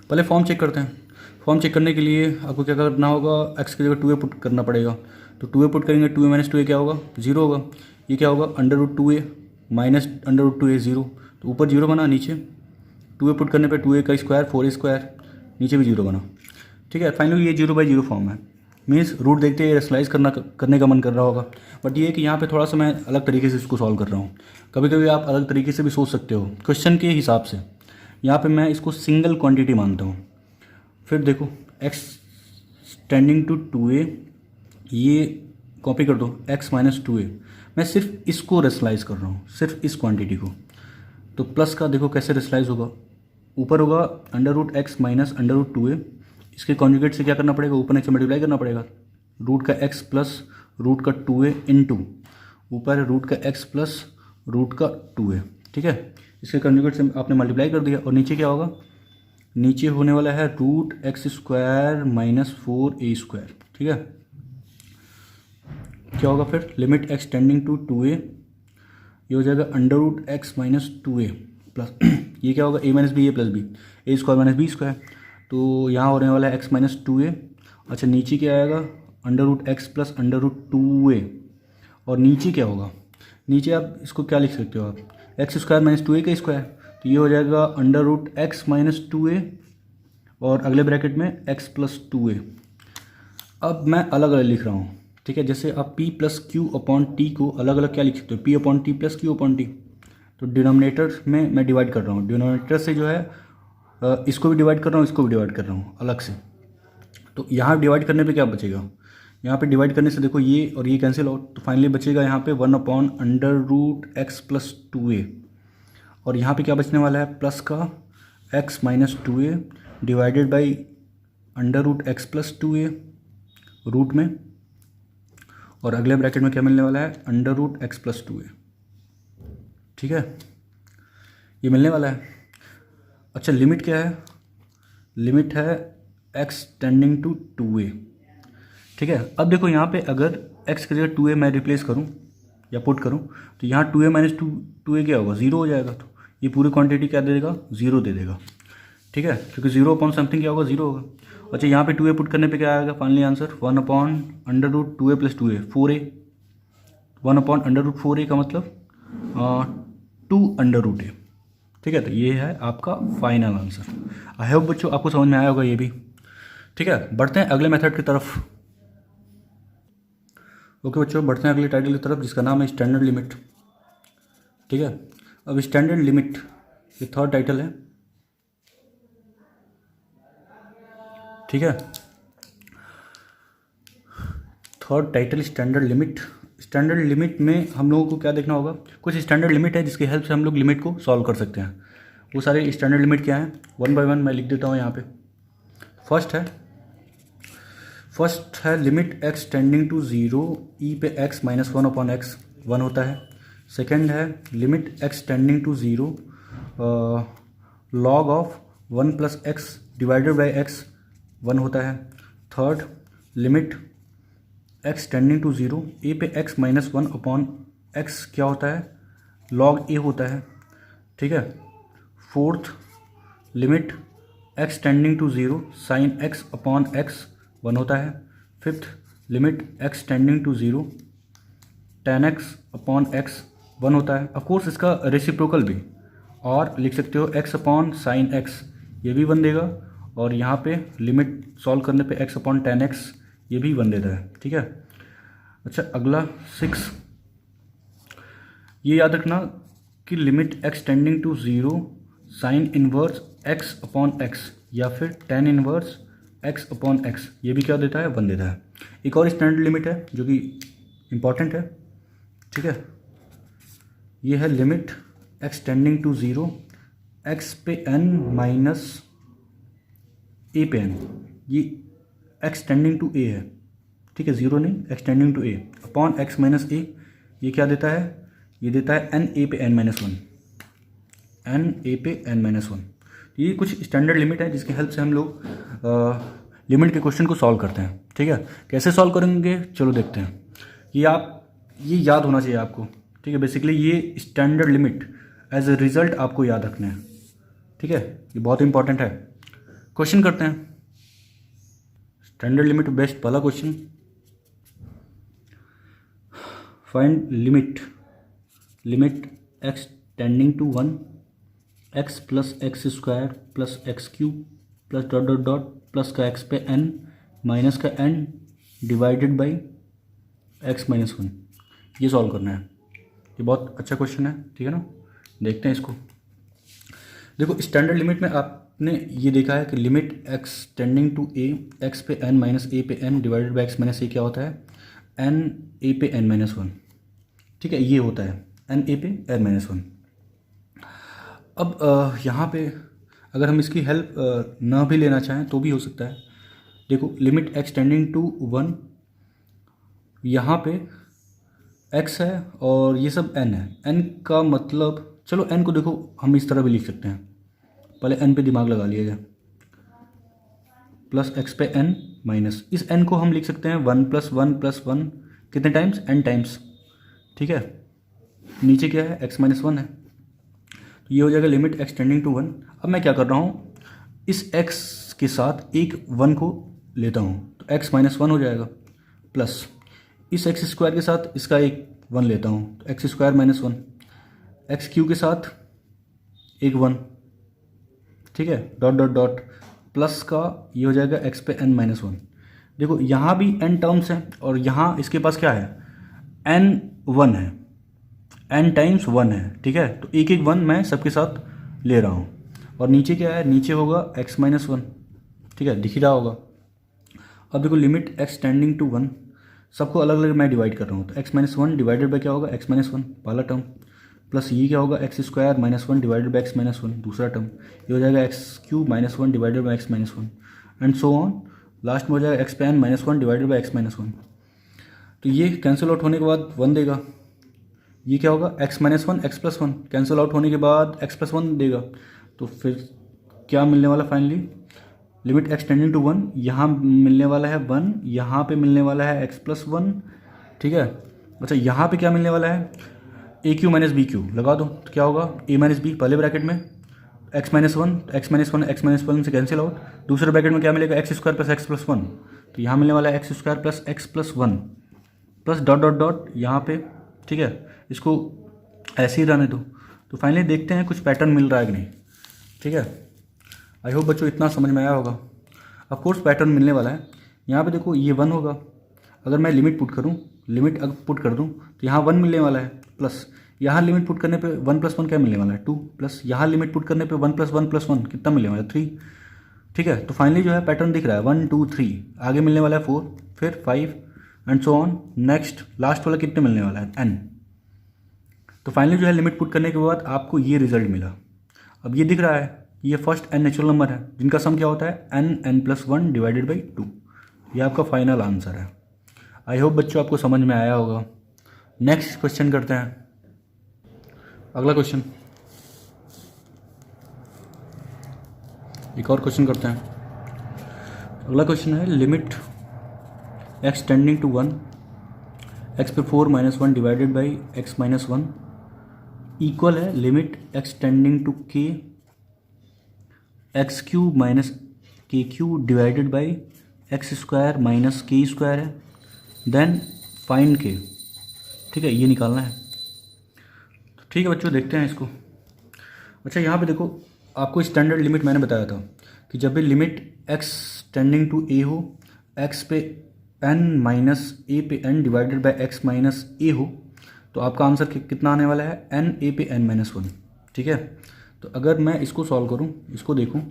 पहले फॉर्म चेक करते हैं। फॉर्म चेक करने के लिए आपको क्या करना होगा, एक्स की जगह 2a पुट करना पड़ेगा। तो 2a पुट करेंगे, 2a माइनस 2a क्या होगा, 0 होगा। ये क्या होगा, under root 2a minus under root 2a 0, तो ऊपर 0 बना, नीचे 2a पुट करने पे 2a का स्क्वायर 4a स्क्वायर, नीचे भी 0 बना। ठीक है, फाइनली ये 0/0 फॉर्म है। मीन्स रूट देखते ही रेशनलाइज करने का मन कर रहा होगा, बट ये है कि यहाँ पे थोड़ा सा मैं अलग तरीके से इसको सॉल्व कर रहा हूँ। कभी कभी आप अलग तरीके से भी सोच सकते हो क्वेश्चन के हिसाब से। यहाँ पे मैं इसको सिंगल क्वांटिटी मानता हूँ। फिर देखो x टेंडिंग टू 2a, ये कॉपी कर दो x माइनस 2a। मैं सिर्फ इसको रेशनलाइज कर रहा हूँ, सिर्फ इस क्वांटिटी को। तो प्लस का देखो कैसे रेशनलाइज होगा, ऊपर होगा under root x minus under root 2a, इसके कॉन्जुगेट से क्या करना पड़ेगा, ऊपर नीचे मल्टीप्लाई करना पड़ेगा। रूट का x प्लस रूट का 2a इंटू ऊपर है रूट का x प्लस रूट का 2a। ठीक है, इसके कॉन्जुगेट से आपने मल्टीप्लाई कर दिया, और नीचे क्या होगा, नीचे होने वाला है root X square minus 4a square. ठीक है, क्या होगा फिर, limit x tending to 2a, ये हो जाएगा under root x minus 2a plus ये क्या होगा, a minus B, A plus B, A square minus B square. तो यहाँ होने वाला है एक्स माइनस 2a। अच्छा, नीचे क्या आएगा, under root x plus under root 2a, और नीचे क्या होगा, नीचे आप इसको क्या लिख सकते हो, आप एक्स स्क्वायर माइनस 2a का स्क्वायर, तो ये हो जाएगा under root x minus 2a, और अगले ब्रैकेट में एक्स प्लस 2a। अब मैं अलग अलग लिख रहा हूँ। ठीक है, जैसे आप p plus Q upon T को अलग अलग क्या लिख सकते हो, p upon T plus Q upon T. तो डिनोमिनेटर में मैं डिवाइड कर रहा हूँ, डिनोमिनेटर से जो है इसको भी डिवाइड कर रहा हूँ, इसको भी डिवाइड कर रहा हूँ अलग से। तो यहाँ डिवाइड करने पे क्या बचेगा, यहाँ पे डिवाइड करने से देखो ये और ये कैंसिल आउट, तो फाइनली बचेगा यहाँ पे 1 upon under root x plus 2a, और यहाँ पे क्या बचने वाला है, प्लस का x minus 2a divided by under root x plus 2a root में, और अगले ब्रैकेट में क्या मिलने वाला है, under root x plus 2a। ठीक है, ये मिलने वाला है। अच्छा, लिमिट क्या है, लिमिट है x टेंडिंग टू 2a। ठीक है, अब देखो यहाँ पे अगर x की जगह 2a मैं रिप्लेस करूँ या पुट करूँ, तो यहाँ 2a माइनस 2a क्या होगा, 0 हो जाएगा। तो ये पूरी क्वांटिटी क्या दे देगा, 0 दे देगा। ठीक है, क्योंकि 0 अपॉन समथिंग क्या होगा, 0 होगा। अच्छा, यहाँ पे 2a पुट करने पे क्या आएगा, finally answer 1 upon under root 2a plus 2a 4a, 1 upon under root 4a का मतलब 2 अंडर रूट a। ठीक है, तो ये है आपका फाइनल आंसर। आई होप बच्चों आपको समझ में आया होगा ये भी। ठीक है, बढ़ते हैं अगले मेथड की तरफ। ओके बच्चों, बढ़ते हैं अगले टाइटल की तरफ जिसका नाम है स्टैंडर्ड लिमिट। ठीक है, अब स्टैंडर्ड लिमिट ये थर्ड टाइटल है। ठीक है, third title standard limit. Standard limit में हम लोगों को क्या देखना होगा, कुछ स्टैंडर्ड लिमिट है जिसकी हेल्प से हम लोग लिमिट को सॉल्व कर सकते हैं। वो सारे स्टैंडर्ड लिमिट क्या हैं, 1 बाय 1 मैं लिख देता हूँ यहाँ पे। फर्स्ट है लिमिट एक्स टेंडिंग टू 0 ई पे एक्स माइनस 1 अपॉन एक्स 1 होता है। सेकेंड है limit x tending to 0 log of 1 plus X divided by X 1 होता है। Third limit x tending to 0 A पे एक्स माइनस 1 अपॉन एक्स क्या होता है, लॉग ए होता है। ठीक है, fourth limit x tending to 0 sine X upon X 1 होता है। Fifth limit x tending to 0 tan X upon X 1 होता है। ऑफकोर्स इसका रेसिप्रोकल भी और लिख सकते हो एक्स अपॉन साइन एक्स, ये भी 1 देगा, और यहाँ पे लिमिट सॉल्व करने पे एक्स अपॉन टेन एक्स ये भी 1 देता है। ठीक है, अच्छा अगला 6, ये याद रखना कि limit x tending to 0 sine inverse X upon X या फिर tan inverse X upon X ये भी क्या देता है, 1 देता है। एक और स्टैंडर्ड लिमिट है जो कि इम्पॉर्टेंट है। ठीक है, ये है limit x tending to 0 X पे n माइनस ए पे n, ये एक्स टेंडिंग टू ए है। ठीक है, 0 नहीं, x tending to a upon x minus a, ये क्या देता है, ये देता है एन ए पे N minus one, N A पे एन माइनस वन। ये कुछ स्टैंडर्ड लिमिट है जिसकी हेल्प से हम लोग लिमिट के क्वेश्चन को सॉल्व करते हैं। ठीक है, कैसे सॉल्व करेंगे चलो देखते हैं। ये याद होना चाहिए आपको। ठीक है, बेसिकली ये standard limit as a result आपको याद रखना है। ठीक है, ये बहुत इंपॉर्टेंट है। क्वेश्चन करते हैं। स्टैंडर्ड लिमिट बेस्ट पहला question, find limit x tending to 1 X plus X square plus X cube plus dot dot dot plus का एक्स पे एन माइनस का N divided by x minus one. ये solve करना है। ये बहुत अच्छा क्वेश्चन है। ठीक है ना, देखते हैं इसको। देखो स्टैंडर्ड लिमिट में आपने ये देखा है कि limit x tending to a x पे एन माइनस ए पे n divided by x minus a क्या होता है, एन ए पे एन माइनस वन। ठीक है, ये होता है एन ए पे एन माइनस वन। अब यहाँ पे अगर हम इसकी हेल्प ना भी लेना चाहें तो भी हो सकता है। देखो लिमिट एक्स टेंडिंग टू 1, यहाँ पे x है और ये सब n है। n का मतलब चलो n को देखो हम इस तरह भी लिख सकते हैं। पहले n पे दिमाग लगा लिया जाए, प्लस x पे n माइनस, इस n को हम लिख सकते हैं 1 प्लस 1 प्लस 1 कितने टाइम्स, n टाइम्स। ठीक है, नीचे क्या है x माइनस वन है, तो ये हो जाएगा लिमिट x टेंडिंग टू 1। अब मैं क्या कर रहा हूँ, इस x के साथ एक 1 को लेता हूँ तो x माइनस वन हो जाएगा, प्लस इस एक्स स्क्वायर के साथ इसका एक 1 लेता हूँ तो x square minus one, x Q के साथ एक 1। ठीक है, डॉट डॉट डॉट प्लस का ये हो जाएगा एक्स पे एन माइनस वन। देखो यहाँ भी n टर्म्स हैं और यहाँ इसके पास क्या है, n 1 है, n टाइम्स 1 है। ठीक है, तो एक एक 1 मैं सबके साथ ले रहा हूँ। और नीचे क्या है, नीचे होगा x माइनस वन। ठीक है, दिख ही रहा होगा। अब देखो लिमिट x टेंडिंग टू 1, सबको अलग अलग मैं डिवाइड कर रहा हूँ तो x minus one divided by क्या होगा, x माइनस वन पहला टर्म, प्लस ये क्या होगा X square minus one divided by x minus one दूसरा टर्म, ये हो जाएगा X cube minus one divided by x minus one and so on. Last में हो जाएगा एक्स पे N minus one divided by x minus one. तो ये कैंसिल आउट होने के बाद 1 देगा। ये क्या होगा, x minus one x plus one, cancel out होने के बाद एक्स प्लस वन देगा। तो फिर क्या मिलने वाला finally, limit x tending to 1, यहाँ मिलने वाला है 1, यहाँ पे मिलने वाला है एक्स प्लस वन। ठीक है, अच्छा यहाँ पे क्या मिलने वाला है, ए क्यू माइनस बी क्यू लगा दो तो क्या होगा, ए माइनस बी पहले ब्रैकेट में x minus one, x minus one x minus one से कैंसिल आउट, दूसरे ब्रैकेट में क्या मिलेगा, x square plus X plus one. तो यहाँ मिलने वाला है x square plus X plus one plus dot dot dot यहाँ पे। ठीक है, इसको ऐसे ही रहने दो। तो फाइनली देखते हैं कुछ पैटर्न मिल रहा है कि नहीं। ठीक है, आई होप बच्चों इतना समझ में आया होगा। ऑफ कोर्स पैटर्न मिलने वाला है। यहाँ पे देखो ये 1 होगा, अगर मैं लिमिट पुट करूँ, लिमिट अगर पुट कर दूँ तो यहाँ 1 मिलने वाला है, प्लस यहाँ लिमिट पुट करने पे 1 प्लस 1 क्या मिलने वाला है 2, प्लस यहाँ लिमिट पुट करने पे 1 प्लस 1 प्लस 1 कितना मिलने वाला है 3। ठीक है, तो फाइनली जो है पैटर्न दिख रहा है 1 2 3, आगे मिलने वाला है 4, फिर 5 and so on. Next last वाला कितने मिलने वाला है n। तो फाइनली जो है लिमिट पुट करने के बाद आपको ये रिजल्ट मिला। अब ये दिख रहा है ये फर्स्ट n नेचुरल नंबर है जिनका सम क्या होता है n plus one divided by 2। ये आपका फाइनल आंसर है। आई होप बच्चों आपको समझ में आया होगा। नेक्स्ट क्वेश्चन करते हैं। अगला क्वेश्चन, एक और क्वेश्चन करते हैं। अगला क्वेश्चन है limit x tending to 1 x पे 4 minus one divided by x minus one equal है limit x tending to k x cube minus k cube divided by x square minus k square है, then find k. ठीक है, ये निकालना है। तो ठीक है बच्चों, देखते हैं इसको। अच्छा यहाँ पे देखो, आपको स्टैंडर्ड लिमिट मैंने बताया था कि जब भी limit x tending to a हो, x पे n माइनस a पे n divided by x minus a हो, तो आपका आंसर कितना आने वाला है n a पे n माइनस वन। ठीक है, तो अगर मैं इसको सॉल्व करूं, इसको देखूं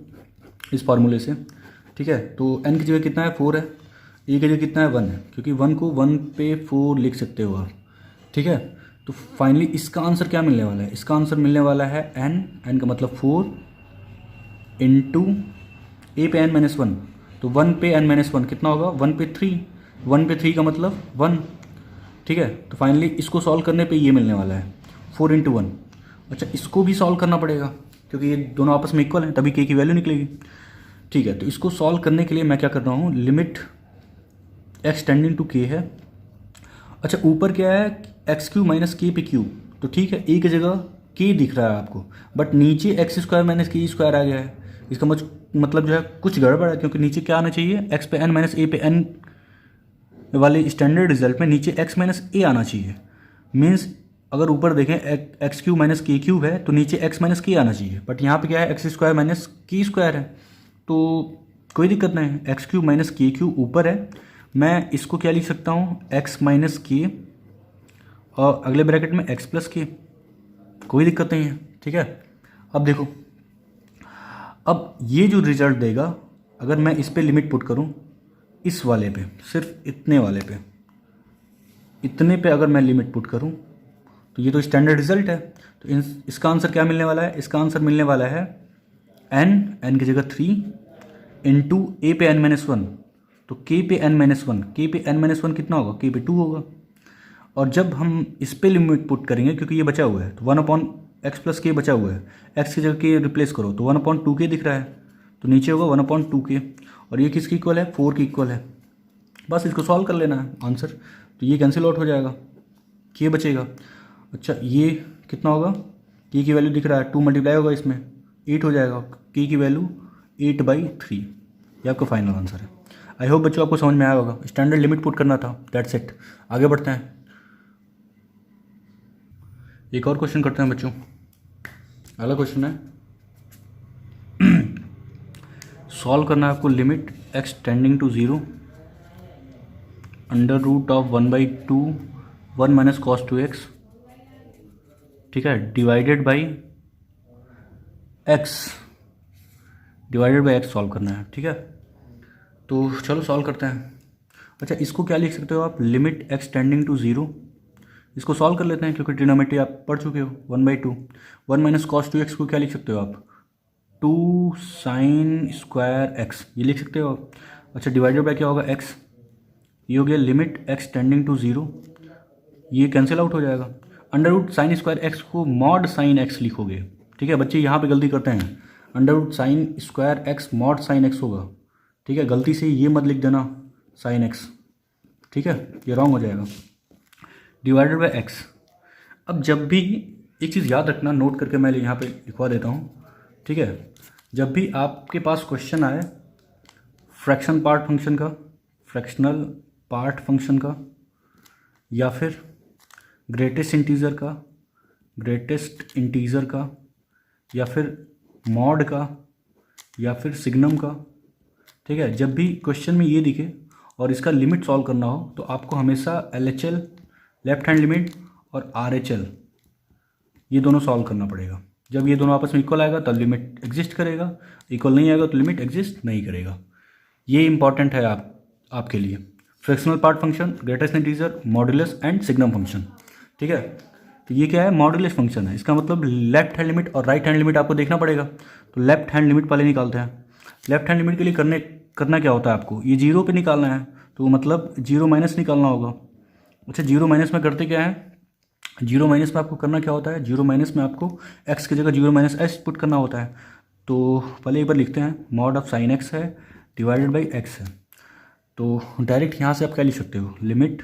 इस फार्मूले से, ठीक है, तो n की जगह कितना है 4 है, a की जगह कितना है 1 है, क्योंकि 1 को 1 पे 4 लिख सकते हो आप। ठीक है, तो फाइनली इसका आंसर क्या मिलने वाला है, इसका आंसर मिलने वाला है n का मतलब 4 इंटू a पे n माइनस वन, तो 1 पे n माइनस वन कितना होगा 1 पे 3, 1 पे 3 का मतलब 1। ठीक है, तो फाइनली इसको सॉल्व करने पे ये मिलने वाला है 4 × 1। अच्छा, इसको भी सॉल्व करना पड़ेगा क्योंकि ये दोनों आपस में इक्वल हैं, तभी k की वैल्यू निकलेगी। ठीक है, तो इसको सॉल्व करने के लिए मैं क्या कर रहा हूँ, limit x tending to k है। अच्छा, ऊपर क्या है, x³ - k पे क्यूब, तो ठीक है, a की जगह k दिख रहा है आपको, बट नीचे x² - k² आ गया है। इसका मतलब जो है कुछ गड़बड़ है, क्योंकि नीचे क्या आना चाहिए, x पे n - a पे n वाले स्टैंडर्ड रिजल्ट में नीचे x - a आना चाहिए। मीन्स अगर ऊपर देखें x³ - k³ है तो नीचे x - k आना चाहिए, बट यहाँ पे क्या है, x² - k² है, तो कोई दिक्कत नहीं है, x³ - k³ ऊपर है। मैं इसको क्या लिख सकता हूँ, x - k और अगले ब्रैकेट में x + k, कोई दिक्कत नहीं है। ठीक है, अब देखो, अब ये जो रिजल्ट देगा, अगर मैं इस पे लिमिट पुट करूँ, इस वाले पे, सिर्फ इतने वाले पे, इतने पे अगर मैं लिमिट पुट करूँ, तो ये तो स्टैंडर्ड रिजल्ट है। तो इसका आंसर क्या मिलने वाला है, इसका आंसर मिलने वाला है n की जगह 3 इंटू a पे n-1, तो k पे n-1, k पे n-1 कितना होगा, k पे 2 होगा। और जब हम इस पे लिमिट पुट करेंगे, क्योंकि ये बचा हुआ है, तो 1/x + k बचा हुआ है, x की जगह k रिप्लेस करो तो 1/2k दिख रहा है, तो नीचे होगा 1/2k, और ये किसकी इक्वल है, 4 की इक्वल है। बस इसको सॉल्व कर लेना है आंसर, तो ये कैंसिल आउट हो जाएगा, k बचेगा। अच्छा, ये कितना होगा, k की वैल्यू दिख रहा है, 2 मल्टीप्लाई होगा इसमें, 8 हो जाएगा, k की वैल्यू 8/3, ये आपका फाइनल आंसर है। आई होप बच्चों आपको समझ में आया होगा, स्टैंडर्ड लिमिट पुट करना था, दैट्स इट। आगे बढ़ते हैं, एक और क्वेश्चन करते हैं बच्चों। अगला क्वेश्चन है, सॉल्व करना है आपको, limit x tending to 0 √1/2 1 - cos 2x, ठीक है, डिवाइडेड बाई x सॉल्व करना है। ठीक है, तो चलो सॉल्व करते हैं। अच्छा, इसको क्या लिख सकते हो आप, लिमिट x टेंडिंग टू 0, इसको सॉल्व कर लेते हैं क्योंकि ट्रिग्नोमेट्री आप पढ़ चुके हो, 1/2 1 - cos 2x को क्या लिख सकते हो आप, 2 sin² x, ये लिख सकते हो आप। अच्छा, डिवाइडेड बाय क्या होगा, x, ये हो गया लिमिट x टेंडिंग टू 0, ये कैंसिल आउट हो जाएगा। √sin² x को mod sin x लिखोगे। ठीक है बच्चे, यहाँ पे गलती करते हैं, √sin² x mod sin x होगा। ठीक है, गलती से ये मत लिख देना sin x, ठीक है, ये रॉन्ग हो जाएगा, डिवाइडेड बाय x। अब जब भी, एक चीज़ याद रखना, नोट करके मैं यहाँ पे लिखवा देता हूँ। ठीक है, जब भी आपके पास क्वेश्चन आए फ्रैक्शनल पार्ट फंक्शन का, या फिर ग्रेटेस्ट इंटीजर का, या फिर मॉड का, या फिर सिग्नम का, ठीक है, जब भी क्वेश्चन में ये दिखे और इसका लिमिट सॉल्व करना हो, तो आपको हमेशा LHL लेफ्ट हैंड लिमिट और RHL ये दोनों सॉल्व करना पड़ेगा। जब ये दोनों आपस में इक्वल आएगा तब लिमिट एग्जिस्ट करेगा, इक्वल नहीं आएगा तो लिमिट एग्जिस्ट नहीं करेगा। ये इंपॉर्टेंट है आपके लिए, fractional part function, greatest integer, modulus and signum function. ठीक है, तो ये क्या है, मॉडुलस फंक्शन है, इसका मतलब लेफ्ट हैंड लिमिट और राइट हैंड लिमिट आपको देखना पड़ेगा। तो लेफ्ट हैंड लिमिट पहले निकालते हैं। लेफ्ट हैंड लिमिट के लिए करना क्या होता है, आपको ये 0 पे निकालना है, तो मतलब 0 माइनस निकालना होगा। अच्छा, 0 माइनस में करते क्या है, 0 माइनस में आपको करना क्या होता है, 0 माइनस में आपको x की जगह 0 - s पुट करना होता है। तो पहले एक बार लिखते हैं, मॉड ऑफ sin x है डिवाइडेड बाई x है, तो डायरेक्ट यहाँ से आप क्या लिख सकते हो, limit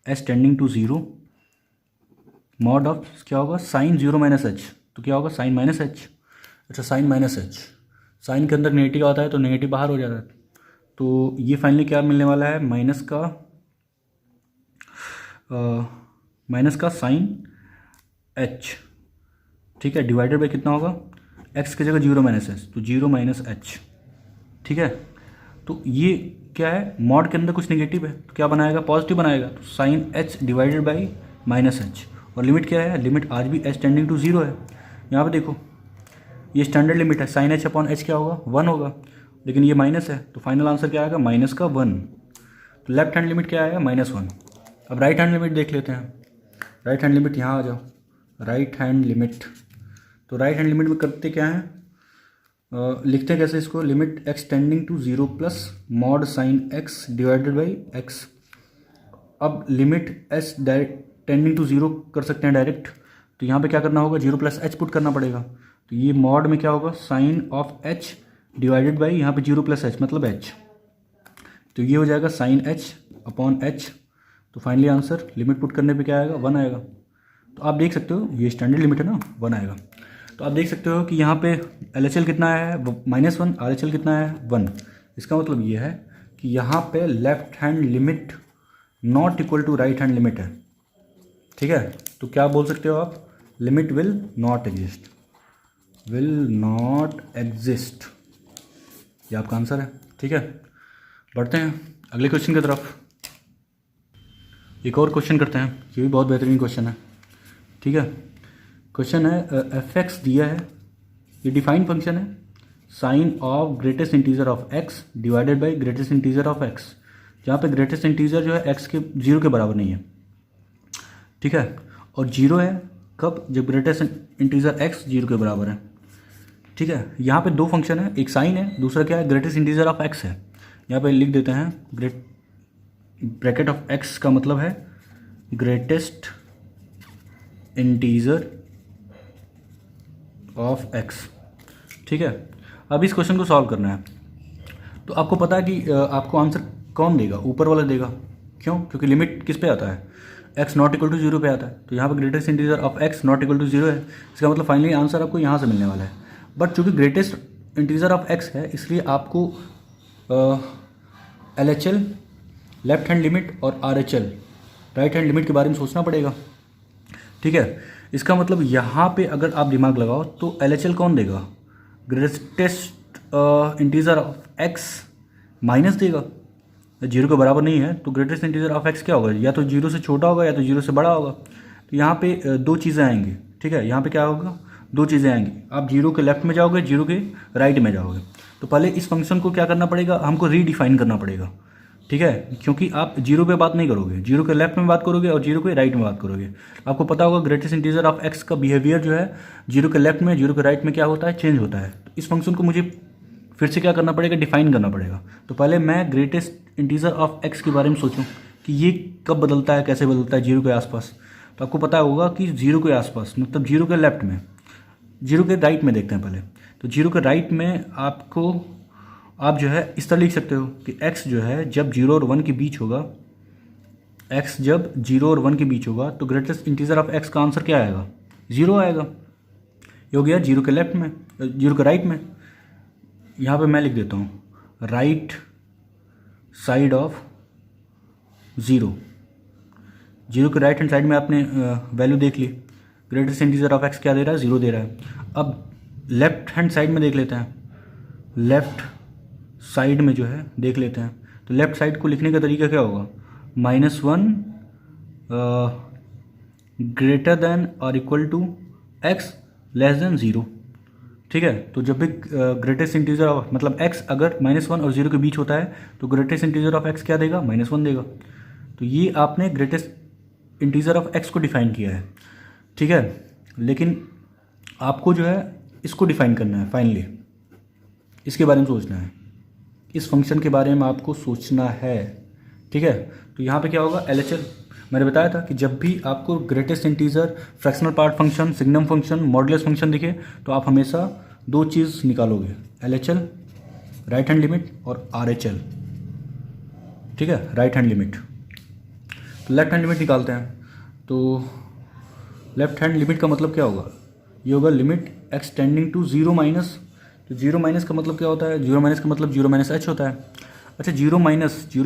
s tending to 0 mod of क्या होगा, sin 0 - h, तो क्या होगा sin -h। अच्छा, sin -h, साइन के अंदर नेगेटिव आता है तो नेगेटिव बाहर हो जाता है, तो ये फाइनली क्या मिलने वाला है, माइनस का sin h, ठीक है, डिवाइडेड बाई कितना होगा, x की जगह 0 - s, तो 0 - h। ठीक है, तो ये क्या है, मॉड के अंदर कुछ नेगेटिव है तो क्या बनाएगा, पॉजिटिव बनाएगा, तो sin h divided by -h। और लिमिट क्या है, लिमिट आज भी h टेंडिंग टू 0 है। यहाँ पे देखो, ये स्टैंडर्ड लिमिट है, sin h/h क्या होगा, 1 होगा, लेकिन ये माइनस है, तो फाइनल आंसर क्या आएगा, -1। तो लेफ्ट हैंड लिमिट क्या आएगा, -1। अब राइट हैंड लिमिट देख लेते हैं। राइट हैंड लिमिट, यहाँ आ जाओ, राइट हैंड लिमिट। तो राइट हैंड लिमिट में करते क्या है, लिखते हैं कैसे इसको, limit x tending to 0 plus mod sin x divided by x। अब लिमिट s टेंडिंग टू 0 कर सकते हैं डायरेक्ट, तो यहाँ पे क्या करना होगा, 0 प्लस एच पुट करना पड़ेगा। तो ये मॉड में क्या होगा, sine of H divided by यहाँ पे 0 प्लस एच मतलब एच, तो ये हो जाएगा साइन एच अपॉन एच। तो फाइनली आंसर लिमिट पुट करने पे क्या आएगा, 1 आएगा। तो आप देख सकते हो ये स्टैंडर्ड लिमिट है ना, 1 आएगा। तो आप देख सकते हो कि यहाँ पे LHL कितना है -1, RHL कितना है 1। इसका मतलब ये है कि यहाँ पे left hand limit not equal to right hand limit है। ठीक है, तो क्या बोल सकते हो आप, limit will not exist, will not exist, ये आपका आंसर है। ठीक है, बढ़ते हैं अगले क्वेश्चन की तरफ। एक और क्वेश्चन करते हैं, ये भी बहुत बेहतरीन क्वेश्चन है। ठीक है, क्वेश्चन है f(x) दिया है, ये डिफाइंड फंक्शन है, sine of greatest integer of x divided by greatest integer of x, जहाँ पे ग्रेटेस्ट इंटीजर जो है x के 0 के बराबर नहीं है। ठीक है, और 0 है कब, जब ग्रेटेस्ट इंटीजर x 0 के बराबर है। ठीक है, यहाँ पे दो फंक्शन है, एक साइन है, दूसरा क्या है, ग्रेटेस्ट इंटीजर ऑफ x है। यहाँ पे लिख देते हैं ब्रैकेट ऑफ x का मतलब है ग्रेटेस्ट इंटीजर ऑफ x। ठीक है, अब इस क्वेश्चन को सॉल्व करना है। तो आपको पता है कि आपको आंसर कौन देगा, ऊपर वाला देगा। क्यों, क्योंकि लिमिट किस पे आता है, x नॉट इक्वल टू 0 पे आता है। तो यहाँ पर greatest integer of x not equal to 0 है, इसका मतलब फाइनली आंसर आपको यहाँ से मिलने वाला है। बट चूँकि ग्रेटेस्ट इंटीजर ऑफ x है, इसलिए आपको LHL लेफ्ट हैंड लिमिट और RHL राइट हैंड लिमिट के बारे में सोचना पड़ेगा। ठीक है, इसका मतलब यहाँ पे अगर आप दिमाग लगाओ तो LHL कौन देगा, greatest integer of x minus देगा। 0 के बराबर नहीं है तो ग्रेटेस्ट इंटीजर ऑफ x क्या होगा, या तो 0 से छोटा होगा या तो 0 से बड़ा होगा। तो यहाँ पे दो चीज़ें आएंगी। ठीक है, यहाँ पे क्या होगा, दो चीज़ें आएंगी, आप 0 के लेफ्ट में जाओगे, 0 के राइट में जाओगे। तो पहले इस फंक्शन को क्या करना पड़ेगा, हमको रीडिफाइन करना पड़ेगा। ठीक है, क्योंकि आप 0 पे बात नहीं करोगे, 0 के लेफ्ट में बात करोगे और 0 के राइट में बात करोगे। आपको पता होगा ग्रेटेस्ट इंटीजर ऑफ x का बिहेवियर जो है 0 के लेफ्ट में 0 के राइट में क्या होता है, चेंज होता है। तो इस फंक्शन को मुझे फिर से क्या करना पड़ेगा, डिफाइन करना पड़ेगा। तो पहले मैं ग्रेटेस्ट इंटीजर ऑफ x के बारे में सोचूं कि ये कब बदलता है, कैसे बदलता है 0 के आसपास। तो आपको पता होगा कि 0 के आसपास मतलब 0 के लेफ्ट में, 0 के राइट में देखते हैं पहले। तो 0 के राइट में आपको आप जो है इस तरह लिख सकते हो कि x जो है जब 0 और 1 के बीच होगा, x जब 0 और 1 के बीच होगा तो ग्रेटेस्ट इंटीजर ऑफ x का आंसर क्या आएगा, 0 आएगा। ये हो गया 0 के लेफ्ट में, 0 के राइट में। यहाँ पे मैं लिख देता हूँ राइट साइड ऑफ 0। 0 के राइट हैंड साइड में आपने वैल्यू देख ली, ग्रेटेस्ट इंटीजर ऑफ x क्या दे रहा है, 0 दे रहा है। अब लेफ्ट हैंड साइड में देख लेते हैं, लेफ्ट साइड में जो है देख लेते हैं। तो लेफ्ट साइड को लिखने का तरीका क्या होगा, -1 ग्रेटर देन और equal to x less than 0। ठीक है, तो जब भी ग्रेटेस्ट इंटीजर ऑफ मतलब x अगर -1 और 0 के बीच होता है तो ग्रेटेस्ट इंटीजर ऑफ x क्या देगा, -1 देगा। तो ये आपने ग्रेटेस्ट इंटीजर ऑफ x को डिफाइन किया है। ठीक है, लेकिन आपको जो है इसको डिफाइन करना है, फाइनली इसके बारे में सोचना है, इस फंक्शन के बारे में आपको सोचना है। ठीक है, तो यहाँ पे क्या होगा, LHL मैंने बताया था कि जब भी आपको greatest integer, fractional part function, signum function, modulus function दिखे तो आप हमेशा दो चीज़ निकालोगे, LHL राइट हैंड लिमिट और RHL। ठीक है, राइट हैंड लिमिट। तो लेफ्ट हैंड लिमिट निकालते हैं। तो लेफ्ट हैंड लिमिट का मतलब क्या होगा, ये होगा limit x tending to 0 minus. तो 0 माइनस का मतलब क्या होता है, 0 माइनस का मतलब 0 माइनस h होता है। अच्छा, 0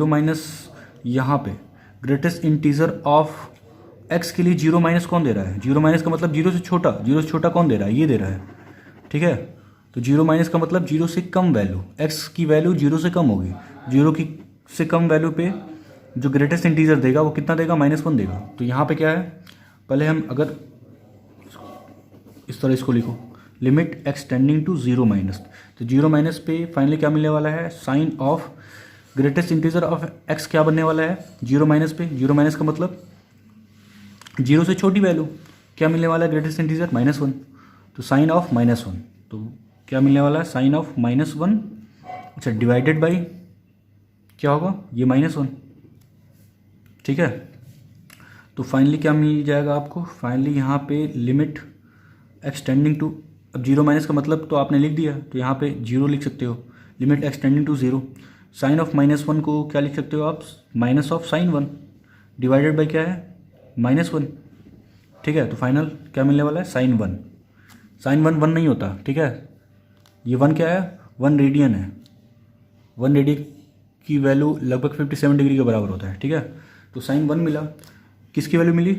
माइनस यहाँ पे ग्रेटेस्ट इंटीजर ऑफ x के लिए 0 माइनस कौन दे रहा है, 0 माइनस का मतलब 0 से छोटा, 0 से छोटा कौन दे रहा है, ये दे रहा है। ठीक है, तो 0 माइनस का मतलब 0 से कम वैल्यू, x की वैल्यू 0 से कम होगी, 0 की से कम वैल्यू पे जो ग्रेटेस्ट इंटीजर देगा वो कितना देगा, -1 देगा। तो यहाँ पे क्या है, पहले हम अगर इस तरह इसको लिखो, limit x tending to 0 minus, तो 0 माइनस पे फाइनली क्या मिलने वाला है, sine of greatest integer of x क्या बनने वाला है 0 माइनस पे। 0 माइनस का मतलब 0 से छोटी वैल्यू क्या मिलने वाला है, ग्रेटेस्ट इंटीजर -1। तो साइन ऑफ -1, तो क्या मिलने वाला है, साइन ऑफ -1। अच्छा, डिवाइडेड बाई क्या होगा, ये -1। ठीक है, तो फाइनली क्या मिल जाएगा आपको, फाइनली यहाँ पे लिमिट एक्सटेंडिंग टू, अब जीरो माइनस का मतलब तो आपने लिख दिया, तो यहाँ पे जीरो लिख सकते हो, limit X tending to zero. Sine of -1 को क्या लिख सकते हो आप, minus of sine 1 divided by क्या है, -1। ठीक है, तो फाइनल क्या मिलने वाला है, साइन 1। साइन 1 1 नहीं होता, ठीक है, ये 1 क्या है, 1 रेडियन है। 1 रेडियन की वैल्यू लगभग 57 डिग्री के बराबर होता है। ठीक है, तो साइन 1 मिला, किसकी वैल्यू मिली,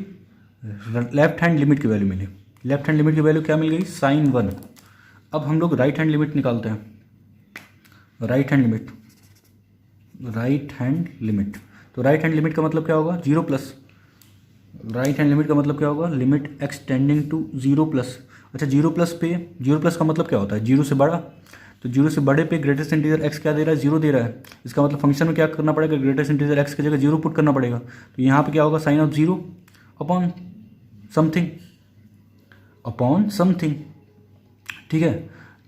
लेफ्ट हैंड लिमिट की वैल्यू मिली। लेफ्ट हैंड लिमिट की वैल्यू क्या मिल गई, साइन 1। अब हम लोग राइट हैंड लिमिट निकालते हैं, right hand limit, right hand limit. तो राइट हैंड लिमिट का मतलब क्या होगा, zero plus, right hand limit का मतलब क्या होगा, limit X tending to zero plus. अच्छा, जीरो प्लस पे, जीरो प्लस का मतलब क्या होता है, जीरो से बड़ा, तो जीरो से बड़े पे ग्रेटेस्ट इंटीजर एक्स क्या दे रहा है, जीरो दे रहा है। इसका मतलब फंक्शन में क्या करना पड़ेगा, ग्रेटेस्ट इंटीजर एक्स की जगह जीरो पुट करना पड़ेगा। तो यहाँ पे क्या होगा, sine of zero upon something, upon something. ठीक है,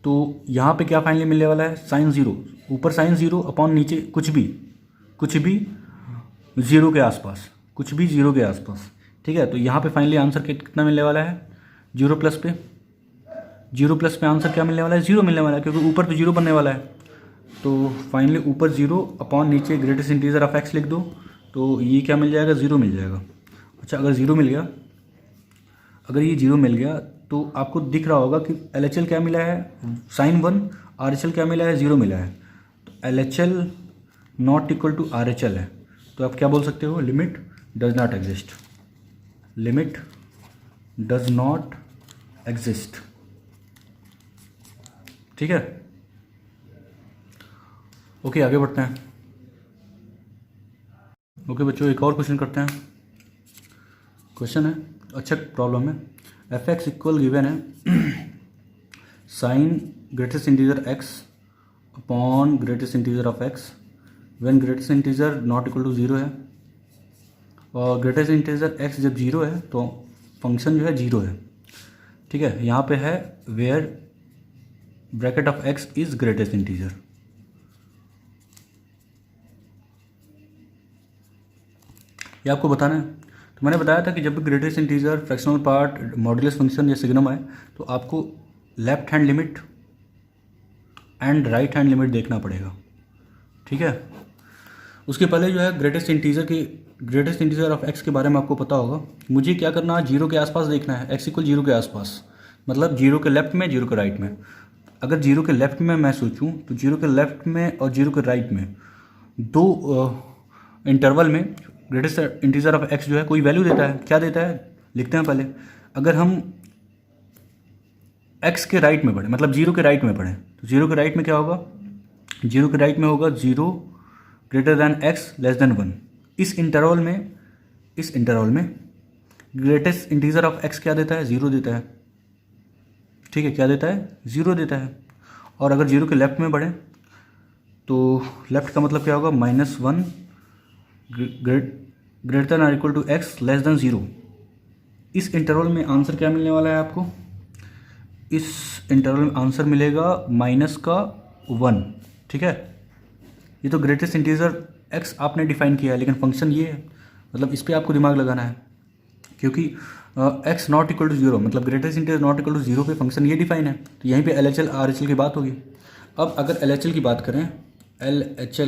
तो यहाँ पे क्या फाइनली मिलने वाला है, साइन जीरो, ऊपर साइन जीरो अपॉन नीचे कुछ भी जीरो के आसपास, कुछ भी जीरो के आसपास। ठीक है, तो यहाँ पे फाइनली आंसर कितना मिलने वाला है, जीरो प्लस पे, जीरो प्लस पे आंसर क्या मिलने वाला है, जीरो मिलने वाला है, क्योंकि ऊपर तो जीरो बनने वाला है। तो फाइनली ऊपर जीरो अपॉन नीचे ग्रेटेस्ट इंटीजर ऑफ एक्स लिख दो, तो ये क्या मिल जाएगा, जीरो मिल जाएगा। अच्छा, अगर जीरो मिल गया, अगर ये जीरो मिल गया तो आपको दिख रहा होगा कि LHL क्या मिला है, साइन 1, RHL क्या मिला है, जीरो मिला है। तो LHL not equal to RHL है, तो आप क्या बोल सकते हो, limit does not exist, limit does not exist. ठीक है, ओके, आगे बढ़ते हैं। ओके बच्चों, एक और क्वेश्चन करते हैं। क्वेश्चन है, अच्छा प्रॉब्लम है, एफ एक्स इक्वल गिवन है sine greatest integer X upon greatest integer of X when greatest integer not equal to zero है, और ग्रेटेस्ट इंटीजर एक्स जब जीरो है तो फंक्शन जो है जीरो है। ठीक है, यहाँ पे है where bracket of X is greatest integer. ये आपको बताना है। तो मैंने बताया था कि जब भी greatest integer, fractional part, modulus function या सिग्नम आए तो आपको left hand limit and right hand limit देखना पड़ेगा। ठीक है, उसके पहले जो है ग्रेटेस्ट इंटीजर ऑफ एक्स के बारे में आपको पता होगा। मुझे क्या करना है, जीरो के आसपास देखना है, एक्स इक्वल जीरो के आसपास, मतलब जीरो के लेफ्ट में, जीरो के राइट में। अगर जीरो के लेफ्ट में मैं सोचूं तो जीरो के लेफ्ट में और जीरो के राइट में दो इंटरवल में ग्रेटेस्ट इंटीजर ऑफ एक्स जो है कोई वैल्यू देता है। क्या देता है, लिखते हैं पहले। अगर हम एक्स के राइट में पढ़ें, मतलब जीरो के राइट में पढ़ें, तो जीरो के राइट में क्या होगा, जीरो के राइट में होगा zero greater than x less then 1। इस इंटरवल में ग्रेटेस्ट इंटीजर ऑफ एक्स क्या देता है, जीरो देता है। ठीक है, क्या देता है, जीरो देता है। और अगर जीरो के लेफ्ट में बढ़ें तो लेफ्ट का मतलब क्या होगा, -1 ग्रेटर दैन और equal to X less than zero. इस इंटरवल में आंसर क्या मिलने वाला है आपको, इस इंटरवल में आंसर मिलेगा -1। ठीक है, ये तो ग्रेटेस्ट इंटीजर एक्स आपने डिफाइन किया है, लेकिन फंक्शन ये है, मतलब इस पर आपको दिमाग लगाना है, क्योंकि x not equal to zero, मतलब greatest integer not equal to zero पे फंक्शन ये डिफाइन है। तो यहीं पे LHL RHL की बात होगी। अब अगर LHL की बात करें, LH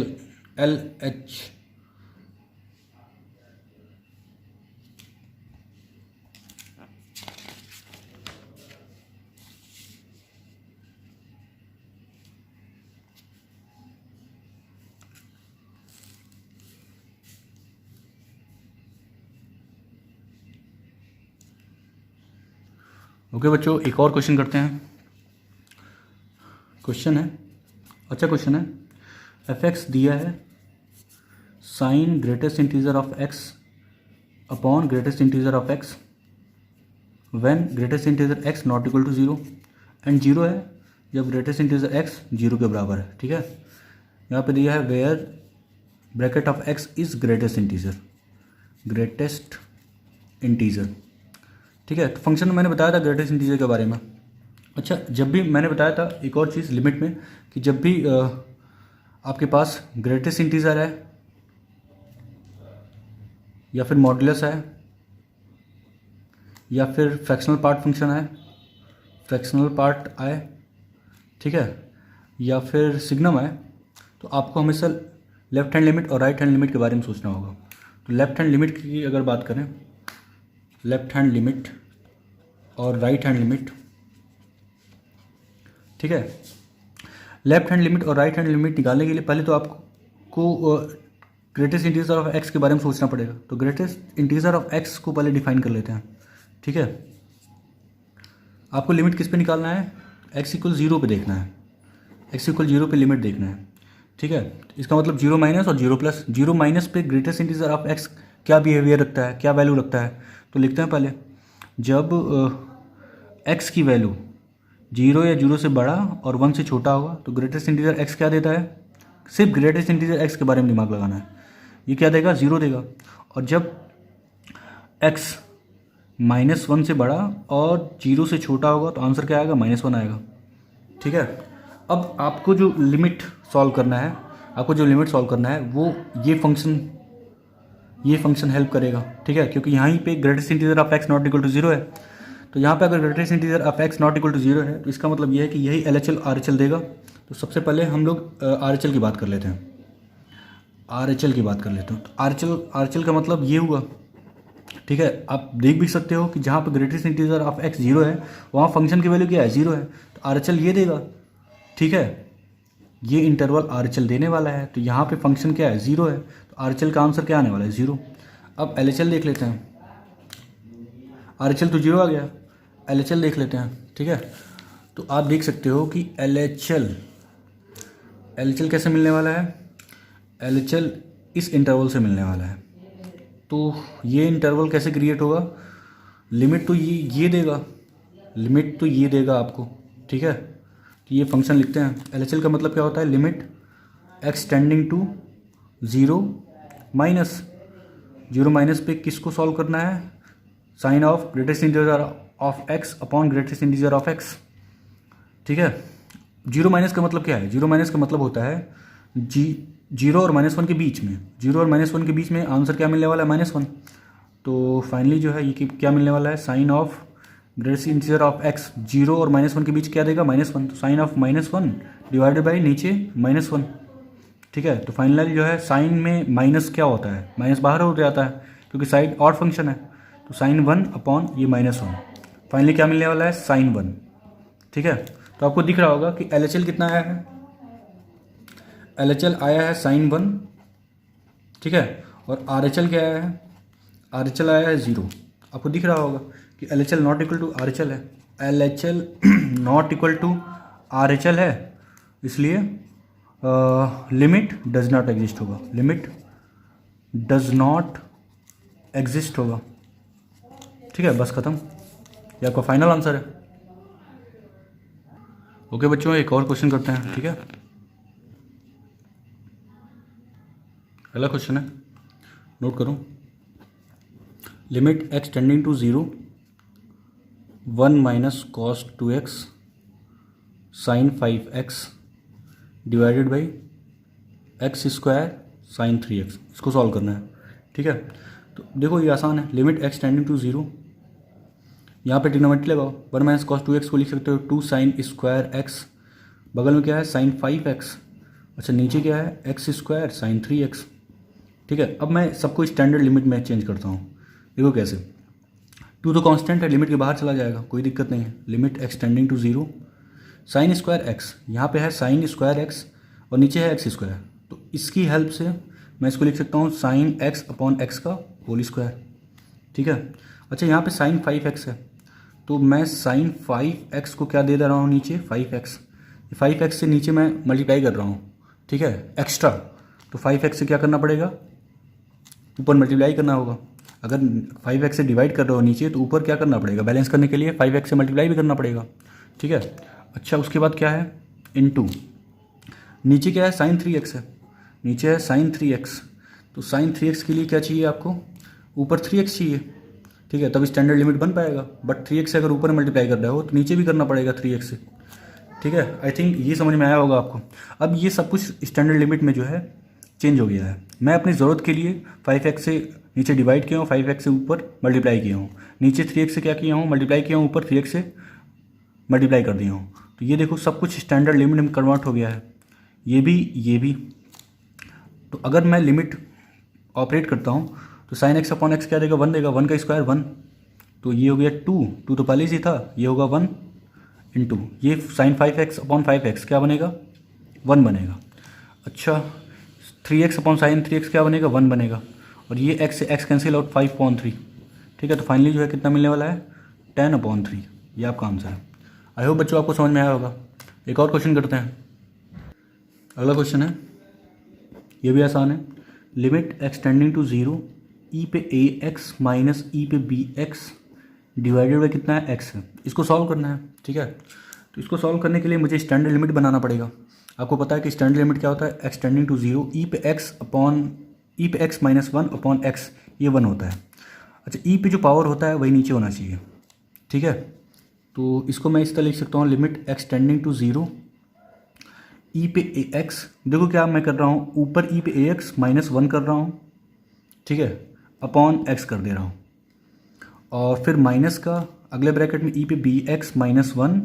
ओके बच्चों, एक और क्वेश्चन करते हैं। क्वेश्चन है, अच्छा क्वेश्चन है, एफ एक्स दिया है sine greatest integer of X upon greatest integer of X when greatest integer X not equal to zero, and zero है जब ग्रेटेस्ट इंटीजर एक्स जीरो के बराबर है। ठीक है, यहाँ पे दिया है where bracket of X is greatest integer. ठीक है, तो फंक्शन में मैंने बताया था ग्रेटेस्ट इंटीजर के बारे में। अच्छा, जब भी मैंने बताया था एक और चीज़ लिमिट में, कि जब भी आपके पास ग्रेटेस्ट इंटीजर है या फिर मॉड्यूलस है या फिर फ्रैक्शनल पार्ट फंक्शन आए, फ्रैक्शनल पार्ट आए, ठीक है, या फिर सिग्नम आए, तो आपको हमेशा लेफ्ट हैंड लिमिट और राइट हैंड लिमिट के बारे में सोचना होगा। तो लेफ्ट हैंड लिमिट की अगर बात करें, लेफ्ट हैंड लिमिट और राइट हैंड लिमिट, ठीक है, लेफ्ट हैंड लिमिट और राइट हैंड लिमिट निकालने के लिए पहले तो आपको ग्रेटेस्ट इंटीजर ऑफ एक्स के बारे में सोचना पड़ेगा। तो ग्रेटेस्ट इंटीजर ऑफ एक्स को पहले डिफाइन कर लेते हैं, ठीक है। आपको लिमिट किस पे निकालना है, एक्स इक्वल 0 पे देखना है, एक्स इक्वल 0 पे लिमिट देखना है, ठीक है। इसका मतलब 0 माइनस और 0 प्लस। 0 माइनस पे ग्रेटेस्ट इंटीजर ऑफ एक्स क्या बिहेवियर रखता है, क्या वैल्यू रखता है, तो लिखते हैं पहले, जब एक्स की वैल्यू 0 या 0 से बड़ा और 1 से छोटा होगा तो ग्रेटेस्ट इंटीजर एक्स क्या देता है, सिर्फ ग्रेटेस्ट इंटीजर एक्स के बारे में दिमाग लगाना है, ये क्या देगा, 0 देगा। और जब एक्स -1 से बड़ा और 0 से छोटा होगा तो आंसर क्या आएगा, -1 आएगा, ठीक है। अब आपको जो लिमिट सॉल्व करना है, वो ये फंक्शन हेल्प करेगा, ठीक है, क्योंकि यहाँ पे greatest integer of X not equal to 0 है। तो यहाँ पे अगर greatest integer of X not equal to 0 है तो इसका मतलब ये है कि यही LHL RHL देगा। तो सबसे पहले हम लोग RHL की बात कर लेते हैं, तो RHL का मतलब ये हुआ, ठीक है। आप देख भी सकते हो कि जहाँ पे ग्रेटेस्ट इंटीजर ऑफ एक्स 0 है वहाँ फंक्शन की वैल्यू क्या है, 0 है, तो RHL ये देगा, ठीक है, ये इंटरवल RHL देने वाला है। तो यहाँ पे फंक्शन क्या है, 0 है, तो RHL का आंसर क्या आने वाला है, 0। अब LHL देख लेते हैं, RHL तो 0 आ गया, LHL देख लेते हैं, ठीक है। तो आप देख सकते हो कि LHL कैसे मिलने वाला है, LHL इस इंटरवल से मिलने वाला है। तो ये इंटरवल कैसे क्रिएट होगा, लिमिट तो ये देगा आपको, ठीक है। तो ये फंक्शन लिखते हैं, LHL का मतलब क्या होता है, limit x tending to 0 minus पे किसको सॉल्व करना है, sine of greatest integer of X upon greatest integer of X, ठीक है। 0 माइनस का मतलब क्या है, 0 माइनस का मतलब होता है 0 और -1 के बीच में, 0 और -1 के बीच में आंसर क्या मिलने वाला है, -1। तो फाइनली जो है ये क्या मिलने वाला है, sine of greatest integer of X 0 और -1 के बीच क्या देगा, -1। तो साइन ऑफ -1 डिवाइडेड बाई नीचे -1, ठीक है। तो फाइनली जो है साइन में माइनस क्या होता है, माइनस बाहर हो जाता है क्योंकि साइड ऑड फंक्शन है। तो साइन 1 अपॉन ये -1, फाइनली क्या मिलने वाला है, साइन 1, ठीक है। तो आपको दिख रहा होगा कि LHL कितना आया है, LHL आया है साइन 1, ठीक है, और RHL क्या आया है, RHL आया है 0। आपको दिख रहा होगा कि LHL not equal to RHL है, LHL not equal to RHL है, इसलिए लिमिट डज नॉट एग्जिस्ट होगा, ठीक है, बस खत्म, ये आपका फाइनल आंसर है। ओके बच्चों, एक और क्वेश्चन करते हैं, ठीक है। पहला क्वेश्चन है, नोट करो, limit x tending to 0 1 minus cos 2x sine 5x divided by x square sine 3x, इसको सॉल्व करना है, ठीक है। तो देखो ये आसान है, लिमिट एक्स टेंडिंग टू 0, यहाँ पे ट्रिग्नोमेट्री लगाओ, 1 माइनस कॉस 2x को लिख सकते हो 2 साइन स्क्वायर x, बगल में क्या है, साइन 5x, अच्छा नीचे क्या है, एक्स स्क्वायर साइन 3x, ठीक है। अब मैं सबको स्टैंडर्ड लिमिट में चेंज करता हूँ, देखो कैसे, 2 तो कांस्टेंट है, लिमिट के बाहर चला जाएगा, कोई दिक्कत नहीं है। Limit x tending to 0 sine square X, यहाँ पे है साइन स्क्वायर एक्स और नीचे है एक्स स्क्वायर, तो इसकी हेल्प से मैं इसको लिख सकता हूँ साइन एक्स अपॉन एक्स का होल स्क्वायर, ठीक है। अच्छा यहाँ पे साइन 5x है, तो मैं साइन 5x को क्या दे रहा हूँ नीचे, 5x से नीचे मैं मल्टीप्लाई कर रहा हूँ, ठीक है, एक्स्ट्रा। तो 5x से क्या करना पड़ेगा, ऊपर मल्टीप्लाई करना होगा। अगर 5x से डिवाइड कर रहे हो नीचे तो ऊपर क्या करना पड़ेगा, बैलेंस करने के लिए 5x से मल्टीप्लाई भी करना पड़ेगा, ठीक है। अच्छा उसके बाद क्या है, इनटू, नीचे क्या है, साइन 3x है, नीचे है साइन 3x, तो साइन 3x के लिए क्या चाहिए आपको, ऊपर 3x चाहिए, ठीक है, तब स्टैंडर्ड लिमिट बन पाएगा। बट 3x से अगर ऊपर मल्टीप्लाई कर रहे हो तो नीचे भी करना पड़ेगा 3x से, ठीक है। आई थिंक ये समझ में आया होगा आपको। अब ये सब कुछ स्टैंडर्ड लिमिट में जो है चेंज हो गया है। मैं अपनी ज़रूरत के लिए 5x से नीचे डिवाइड किया हूँ 5x से ऊपर मल्टीप्लाई किया हूँ, नीचे 3x से क्या किया हूँ मल्टीप्लाई किया हूँ, ऊपर 3x से मल्टीप्लाई कर दिया हूँ। तो ये देखो सब कुछ स्टैंडर्ड लिमिट में कन्वर्ट हो गया है, ये भी। तो अगर मैं लिमिट ऑपरेट करता हूँ तो साइन एक्स अपॉन एक्स क्या देगा 1 देगा, 1 का स्क्वायर 1, तो ये हो गया 2 तो पहले से ही था, ये होगा 1 इंटू ये साइन 5x अपॉन 5x क्या बनेगा 1 बनेगा। अच्छा 3x अपॉन साइन 3x क्या बनेगा 1 बनेगा, और ये x से x कैंसिल आउट 5/3, ठीक है। तो फाइनली जो है कितना मिलने वाला है 10/3, ये आपका आंसर है। आई होप बच्चों आपको समझ में आया होगा। एक और क्वेश्चन करते हैं। अगला क्वेश्चन है, ये भी आसान है। लिमिट एक्सटेंडिंग टू 0 ई पे ए एक्स माइनस ई पे बी एक्स डिवाइडेड बाई कितना है x है, इसको सॉल्व करना है, ठीक है। तो इसको सॉल्व करने के लिए मुझे स्टैंडर्ड लिमिट बनाना पड़ेगा। आपको पता है कि स्टैंडर्ड लिमिट क्या होता है, एक्सटेंडिंग टू 0 ई पे एक्स माइनस 1 अपॉन एक्स, ये 1 होता है। अच्छा ई पे जो पावर होता है वही नीचे होना चाहिए, ठीक है। तो इसको मैं इस तरह लिख सकता हूँ, लिमिट एक्सटेंडिंग टू 0 ई पे ए एक्स, देखो क्या मैं कर रहा हूँ, ऊपर ई पे ए एक्स माइनस 1 कर रहा हूँ, ठीक है, अपॉन एक्स कर दे रहा हूँ, और फिर माइनस का अगले ब्रैकेट में ई पे B X minus 1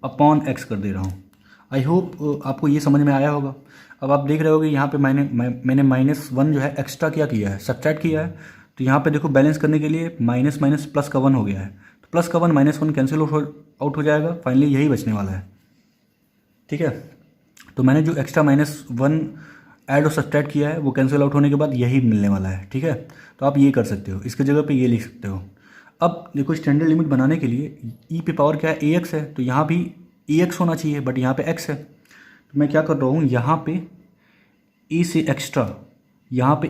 upon X कर दे रहा हूँ। आई होप आपको ये समझ में आया होगा। अब आप देख रहे होगे यहाँ पे मैंने -1 जो है एक्स्ट्रा क्या किया है, सब्ट्रैक्ट किया है। तो यहाँ पे देखो बैलेंस करने के लिए माइनस माइनस प्लस का 1 हो गया है, तो प्लस का 1 -1 कैंसिल आउट हो जाएगा, फाइनली यही बचने वाला है, ठीक है। तो मैंने जो एक्स्ट्रा -1 ऐड और सब्ट्रैक्ट किया है वो कैंसिल आउट होने के बाद यही मिलने वाला है, ठीक है। तो आप ये कर सकते हो, इसके जगह पे ये लिख सकते हो। अब देखो स्टैंडर्ड लिमिट बनाने के लिए ई पे पावर क्या है ए एक्स है, तो यहाँ भी ए एक्स होना चाहिए, बट यहाँ पे एक्स है। तो मैं क्या कर रहा हूँ, यहाँ पे ए से एक्स्ट्रा, यहाँ पे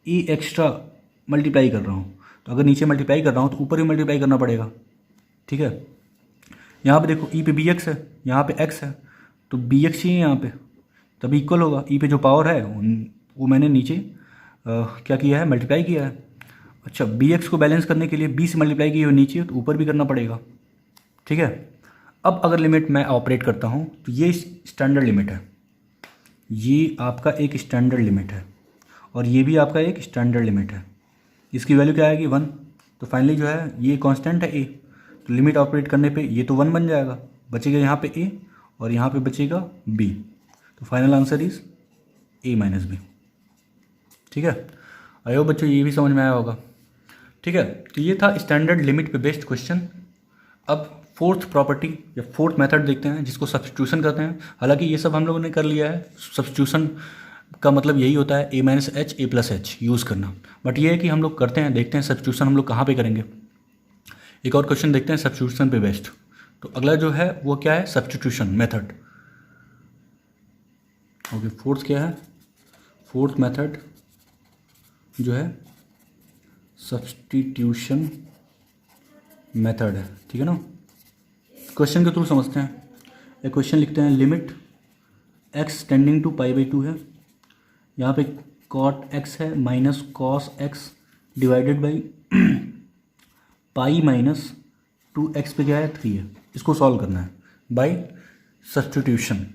ए एक्स्ट्रा मल्टीप्लाई कर रहा हूँ। तो अगर नीचे मल्टीप्लाई कर रहा हूँ तो ऊपर भी मल्टीप्लाई करना पड़ेगा, ठीक है। यहाँ पे देखो ई पे बी एक्स है, यहाँ पे एक्स है, तो बी एक्स चाहिए यहाँ पे, तभी इक्वल होगा। ई पे जो पावर है वो मैंने नीचे क्या किया है, मल्टीप्लाई किया है। अच्छा बी एक्स को बैलेंस करने के लिए बी से मल्टीप्लाई की हो नीचे, तो ऊपर भी करना पड़ेगा, ठीक है। अब अगर लिमिट मैं ऑपरेट करता हूँ तो ये स्टैंडर्ड लिमिट है, ये आपका एक स्टैंडर्ड लिमिट है, और ये भी आपका एक स्टैंडर्ड लिमिट है। इसकी वैल्यू क्या आएगी 1, तो फाइनली जो है ये कांस्टेंट है a, तो लिमिट ऑपरेट करने पे ये तो 1 बन जाएगा, बचेगा यहाँ पे a और यहाँ पे बचेगा b, तो final answer is a minus B, ठीक है। आई होप बच्चों ये भी समझ में आया होगा, ठीक है। तो ये था स्टैंडर्ड लिमिट पे बेस्ड क्वेश्चन। अब फोर्थ प्रॉपर्टी या फोर्थ मेथड देखते हैं जिसको सब्स्टिट्यूशन कहते हैं। हालांकि ये सब हम लोगों ने कर लिया है, सब्स्टिट्यूशन का मतलब यही होता है a minus H A plus H use करना, बट ये है कि हम लोग करते हैं, देखते हैं सब्स्टिट्यूशन हम लोग कहाँ पे करेंगे। एक और क्वेश्चन देखते हैं सब्स्टिट्यूशन पे बेस्ड। तो अगला जो है वो क्या है, सब्स्टिट्यूशन मेथड। ओके फोर्थ क्या है, फोर्थ मेथड जो है सब्स्टिट्यूशन मेथड है, ठीक है ना। क्वेश्चन के थ्रू समझते हैं। एक क्वेश्चन लिखते हैं, लिमिट x टेंडिंग टू π/2 है, यहाँ पे cot x है minus cos x divided by pi minus 2x पे क्या है 3 है। इसको सॉल्व करना है बाय सब्स्टिट्यूशन।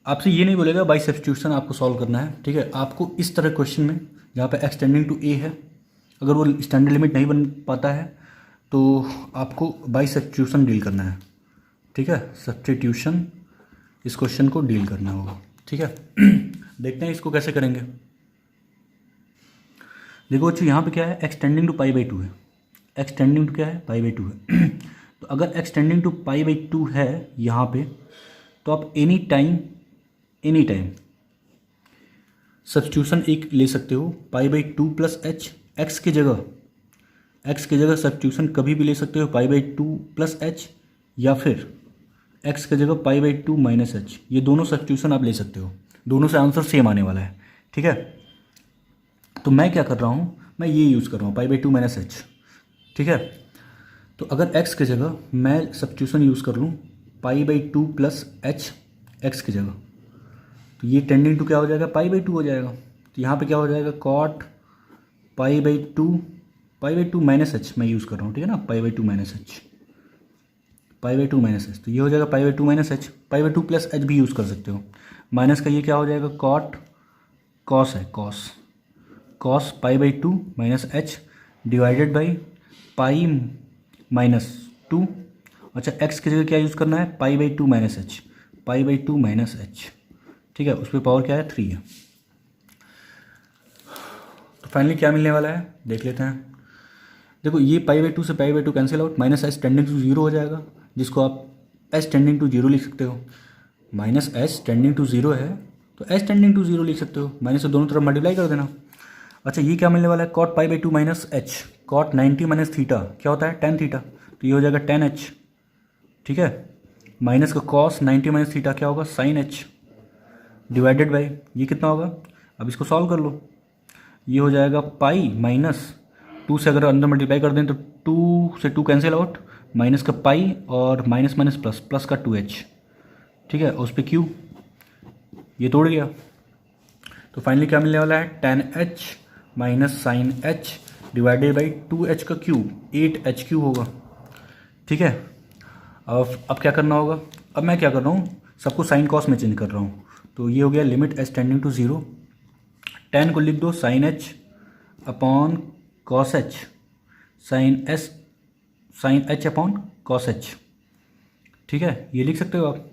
आपसे ये नहीं बोलेगा बाय सब्स्टिट्यूशन आपको सॉल्व करना है, ठीक है। आपको इस तरह क्वेश्चन में जहाँ पे x टेंडिंग टू a है, अगर वो स्टैंडर्ड लिमिट नहीं बन पाता है तो आपको बाय सब्स्टिट्यूशन डील करना है, ठीक है। सब्स्टिट्यूशन इस क्वेश्चन को डील करना होगा, ठीक है। देखते हैं इसको कैसे करेंगे। देखो बच्चों यहाँ पे क्या है, एक्सटेंडिंग टू π/2 है, एक्सटेंडिंग टू क्या है π/2 है। तो अगर एक्सटेंडिंग टू π/2 है यहाँ पे, तो आप एनी टाइम सब्स्टिट्यूशन एक ले सकते हो, π/2 प्लस एच, एक्स की जगह सब्स्टिट्यूशन कभी भी ले सकते हो π/2 प्लस एच, या फिर x की जगह π/2 माइनस एच। ये दोनों सब्स्टिट्यूशन आप ले सकते हो, दोनों से आंसर सेम आने वाला है, ठीक है। तो मैं क्या कर रहा हूँ, मैं ये यूज़ कर रहा हूँ π/2 माइनस एच, ठीक है। तो अगर x की जगह मैं सब्स्टिट्यूशन यूज़ कर लूँ π/2 प्लस एच एक्स की जगह, तो ये टेंडिंग टू क्या हो जाएगा π/2 हो जाएगा। तो यहाँ पे क्या हो जाएगा cot π/2 माइनस एच मैं यूज़ कर रहा हूँ, ठीक है ना, π/2 माइनस एच, तो ये हो जाएगा π/2 माइनस एच। π/2 प्लस एच भी यूज़ कर सकते हो, माइनस का ये क्या हो जाएगा cos है, cos pi by two minus H divided by pi minus two. अच्छा एक्स की जगह क्या यूज़ करना है, पाई by two minus H, pi by two minus H, ठीक है, उस पर पावर क्या है 3 है। तो फाइनली क्या मिलने वाला है देख लेते हैं। देखो ये पाई बाई टू से pi by two cancel out, minus H tending to zero हो जाएगा, जिसको आप एच टेंडिंग टू जीरो लिख सकते हो। Minus H tending to zero है तो एच टेंडिंग टू जीरो लिख सकते हो, माइनस से दोनों तरफ मल्टीप्लाई कर देना। अच्छा ये क्या मिलने वाला है, cot pi by two minus H, cot 90 minus theta क्या होता है टेन थीटा, तो ये हो जाएगा टेन एच, ठीक है, माइनस का कॉस 90 माइनस थीटा क्या होगा साइन एच, डिवाइडेड बाई ये कितना होगा, अब इसको सॉल्व कर लो, ये हो जाएगा पाई माइनस टू से अगर अंदर मल्टीप्लाई कर दें तो टू से टू कैंसिल आउट, माइनस का पाई और माइनस माइनस प्लस, प्लस का 2h, ठीक है, उस पर क्यू ये तोड़ गया। तो फाइनली क्या मिलने वाला है tan H minus sine H divided by 2h का क्यूब, 8h क्यूब होगा, ठीक है। अब क्या करना होगा, अब मैं क्या कर रहा हूँ सबको साइन कॉस में चेंज कर रहा हूँ, तो ये हो गया limit H tending to zero, tan को लिख दो sine H upon cos H, sine H upon cos H, ठीक है, ये लिख सकते हो आप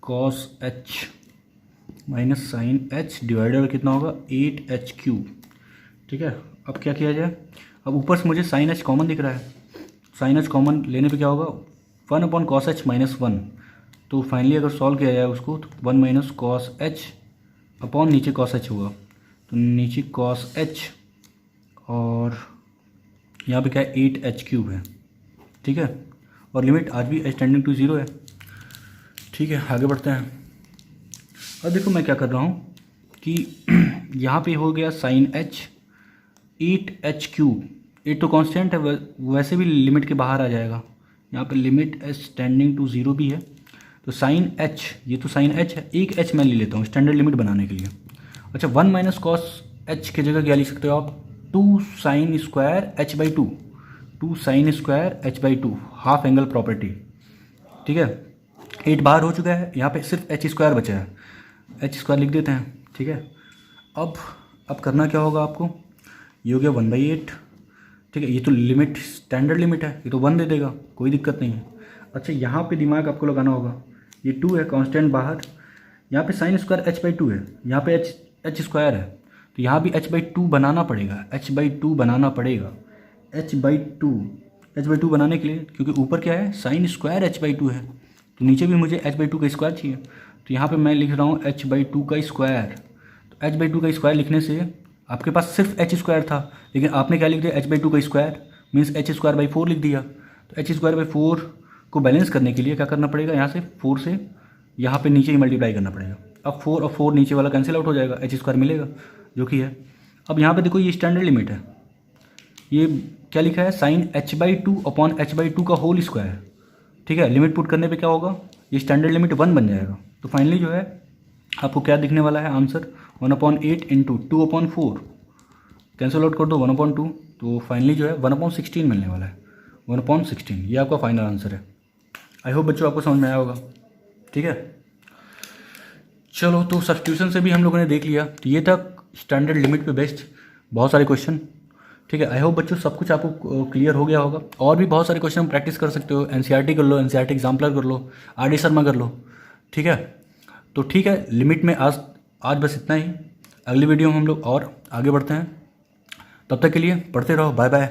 cos H minus sine H divided by कितना होगा 8h क्यूब, ठीक है। अब क्या किया जाए, अब ऊपर से मुझे साइन एच कॉमन दिख रहा है, साइन एच कॉमन लेने पे क्या होगा 1 अपॉन कॉस एच माइनस 1, तो फाइनली अगर सॉल्व किया जाए उसको तो 1 माइनस कॉस एच अपॉन नीचे कॉस एच होगा, तो नीचे कॉस एच और यहाँ पे क्या है 8h क्यूब है, ठीक है, और लिमिट आज भी एच टेंडिंग टू जीरो है, ठीक है। आगे बढ़ते हैं। अब देखो मैं क्या कर रहा हूँ कि यहाँ पे हो गया साइन एच 8h क्यूब, 8 तो कांस्टेंट है वैसे भी लिमिट के बाहर आ जाएगा, यहाँ पे limit H tending to zero भी है, तो साइन एच, ये तो साइन एच है, एक एच मैं ले लेता हूँ स्टैंडर्ड लिमिट बनाने के लिए। अच्छा 1 माइनस कॉस एच की जगह क्या लिख सकते हो आप, 2 sine square H by to, 2 sine square H by to, half angle property, ठीक है। 8 बाहर हो चुका है, यहाँ पे सिर्फ एच स्क्वायर बचा है, एच स्क्वायर लिख देते हैं, ठीक है। अब करना क्या होगा आपको, ये हो गया 1/8, ठीक है, ये तो लिमिट स्टैंडर्ड लिमिट है, ये तो 1 दे देगा, कोई दिक्कत नहीं है। अच्छा यहाँ पे दिमाग आपको लगाना होगा, ये 2 है कांस्टेंट बाहर, यहाँ पे sine square H by to है, यहाँ पे एच स्क्वायर है, तो यहाँ भी एच बाई टू बनाना पड़ेगा, एच बाई टू बनाना पड़ेगा, एच बाई टू बनाने के लिए, क्योंकि ऊपर क्या है sine square H by to है, तो नीचे भी मुझे एच बाई टू का स्क्वायर चाहिए, तो यहाँ पे मैं लिख रहा हूँ एच बाई टू का स्क्वायर, तो एच बाई टू का स्क्वायर लिखने से आपके पास सिर्फ एच स्क्वायर था, लेकिन आपने क्या लिख दिया एच बाई टू का square means H square by 4 लिख दिया, तो एच स्क्वायर बाई 4 को बैलेंस करने के लिए क्या करना पड़ेगा, यहाँ से 4 से यहाँ पे नीचे ही मल्टीप्लाई करना पड़ेगा, अब 4 और 4 नीचे वाला कैंसिल आउट हो जाएगा, एच स्क्वायर मिलेगा जो कि है। अब यहाँ पे देखो ये स्टैंडर्ड लिमिट है, ये क्या लिखा है sine H by two upon H by two का होल स्क्वायर, ठीक है, लिमिट पुट करने पे क्या होगा, ये स्टैंडर्ड लिमिट 1 बन जाएगा, तो फाइनली जो है आपको क्या दिखने वाला है आंसर 1/8 इंटू 2/4, कैंसिल आउट कर दो 1/2, तो फाइनली जो है 1/16 मिलने वाला है, 1/16 ये आपका फाइनल आंसर है। आई होप बच्चों आपको समझ में आया होगा, ठीक है। चलो तो सब्स्टिट्यूशन से भी हम लोगों ने देख लिया, तो ये था स्टैंडर्ड लिमिट पे बेस्ड बहुत सारे क्वेश्चन, ठीक है। आई होप बच्चों सब कुछ आपको क्लियर हो गया होगा, और भी बहुत सारे क्वेश्चन प्रैक्टिस कर सकते हो, एनसीईआरटी कर लो, एनसीईआरटी एग्जाम्पलर कर लो, आरडी शर्मा कर लो, ठीक है। तो ठीक है, लिमिट में आज बस इतना ही, अगली वीडियो में हम लोग और आगे बढ़ते हैं, तब तक के लिए पढ़ते रहो, बाय बाय।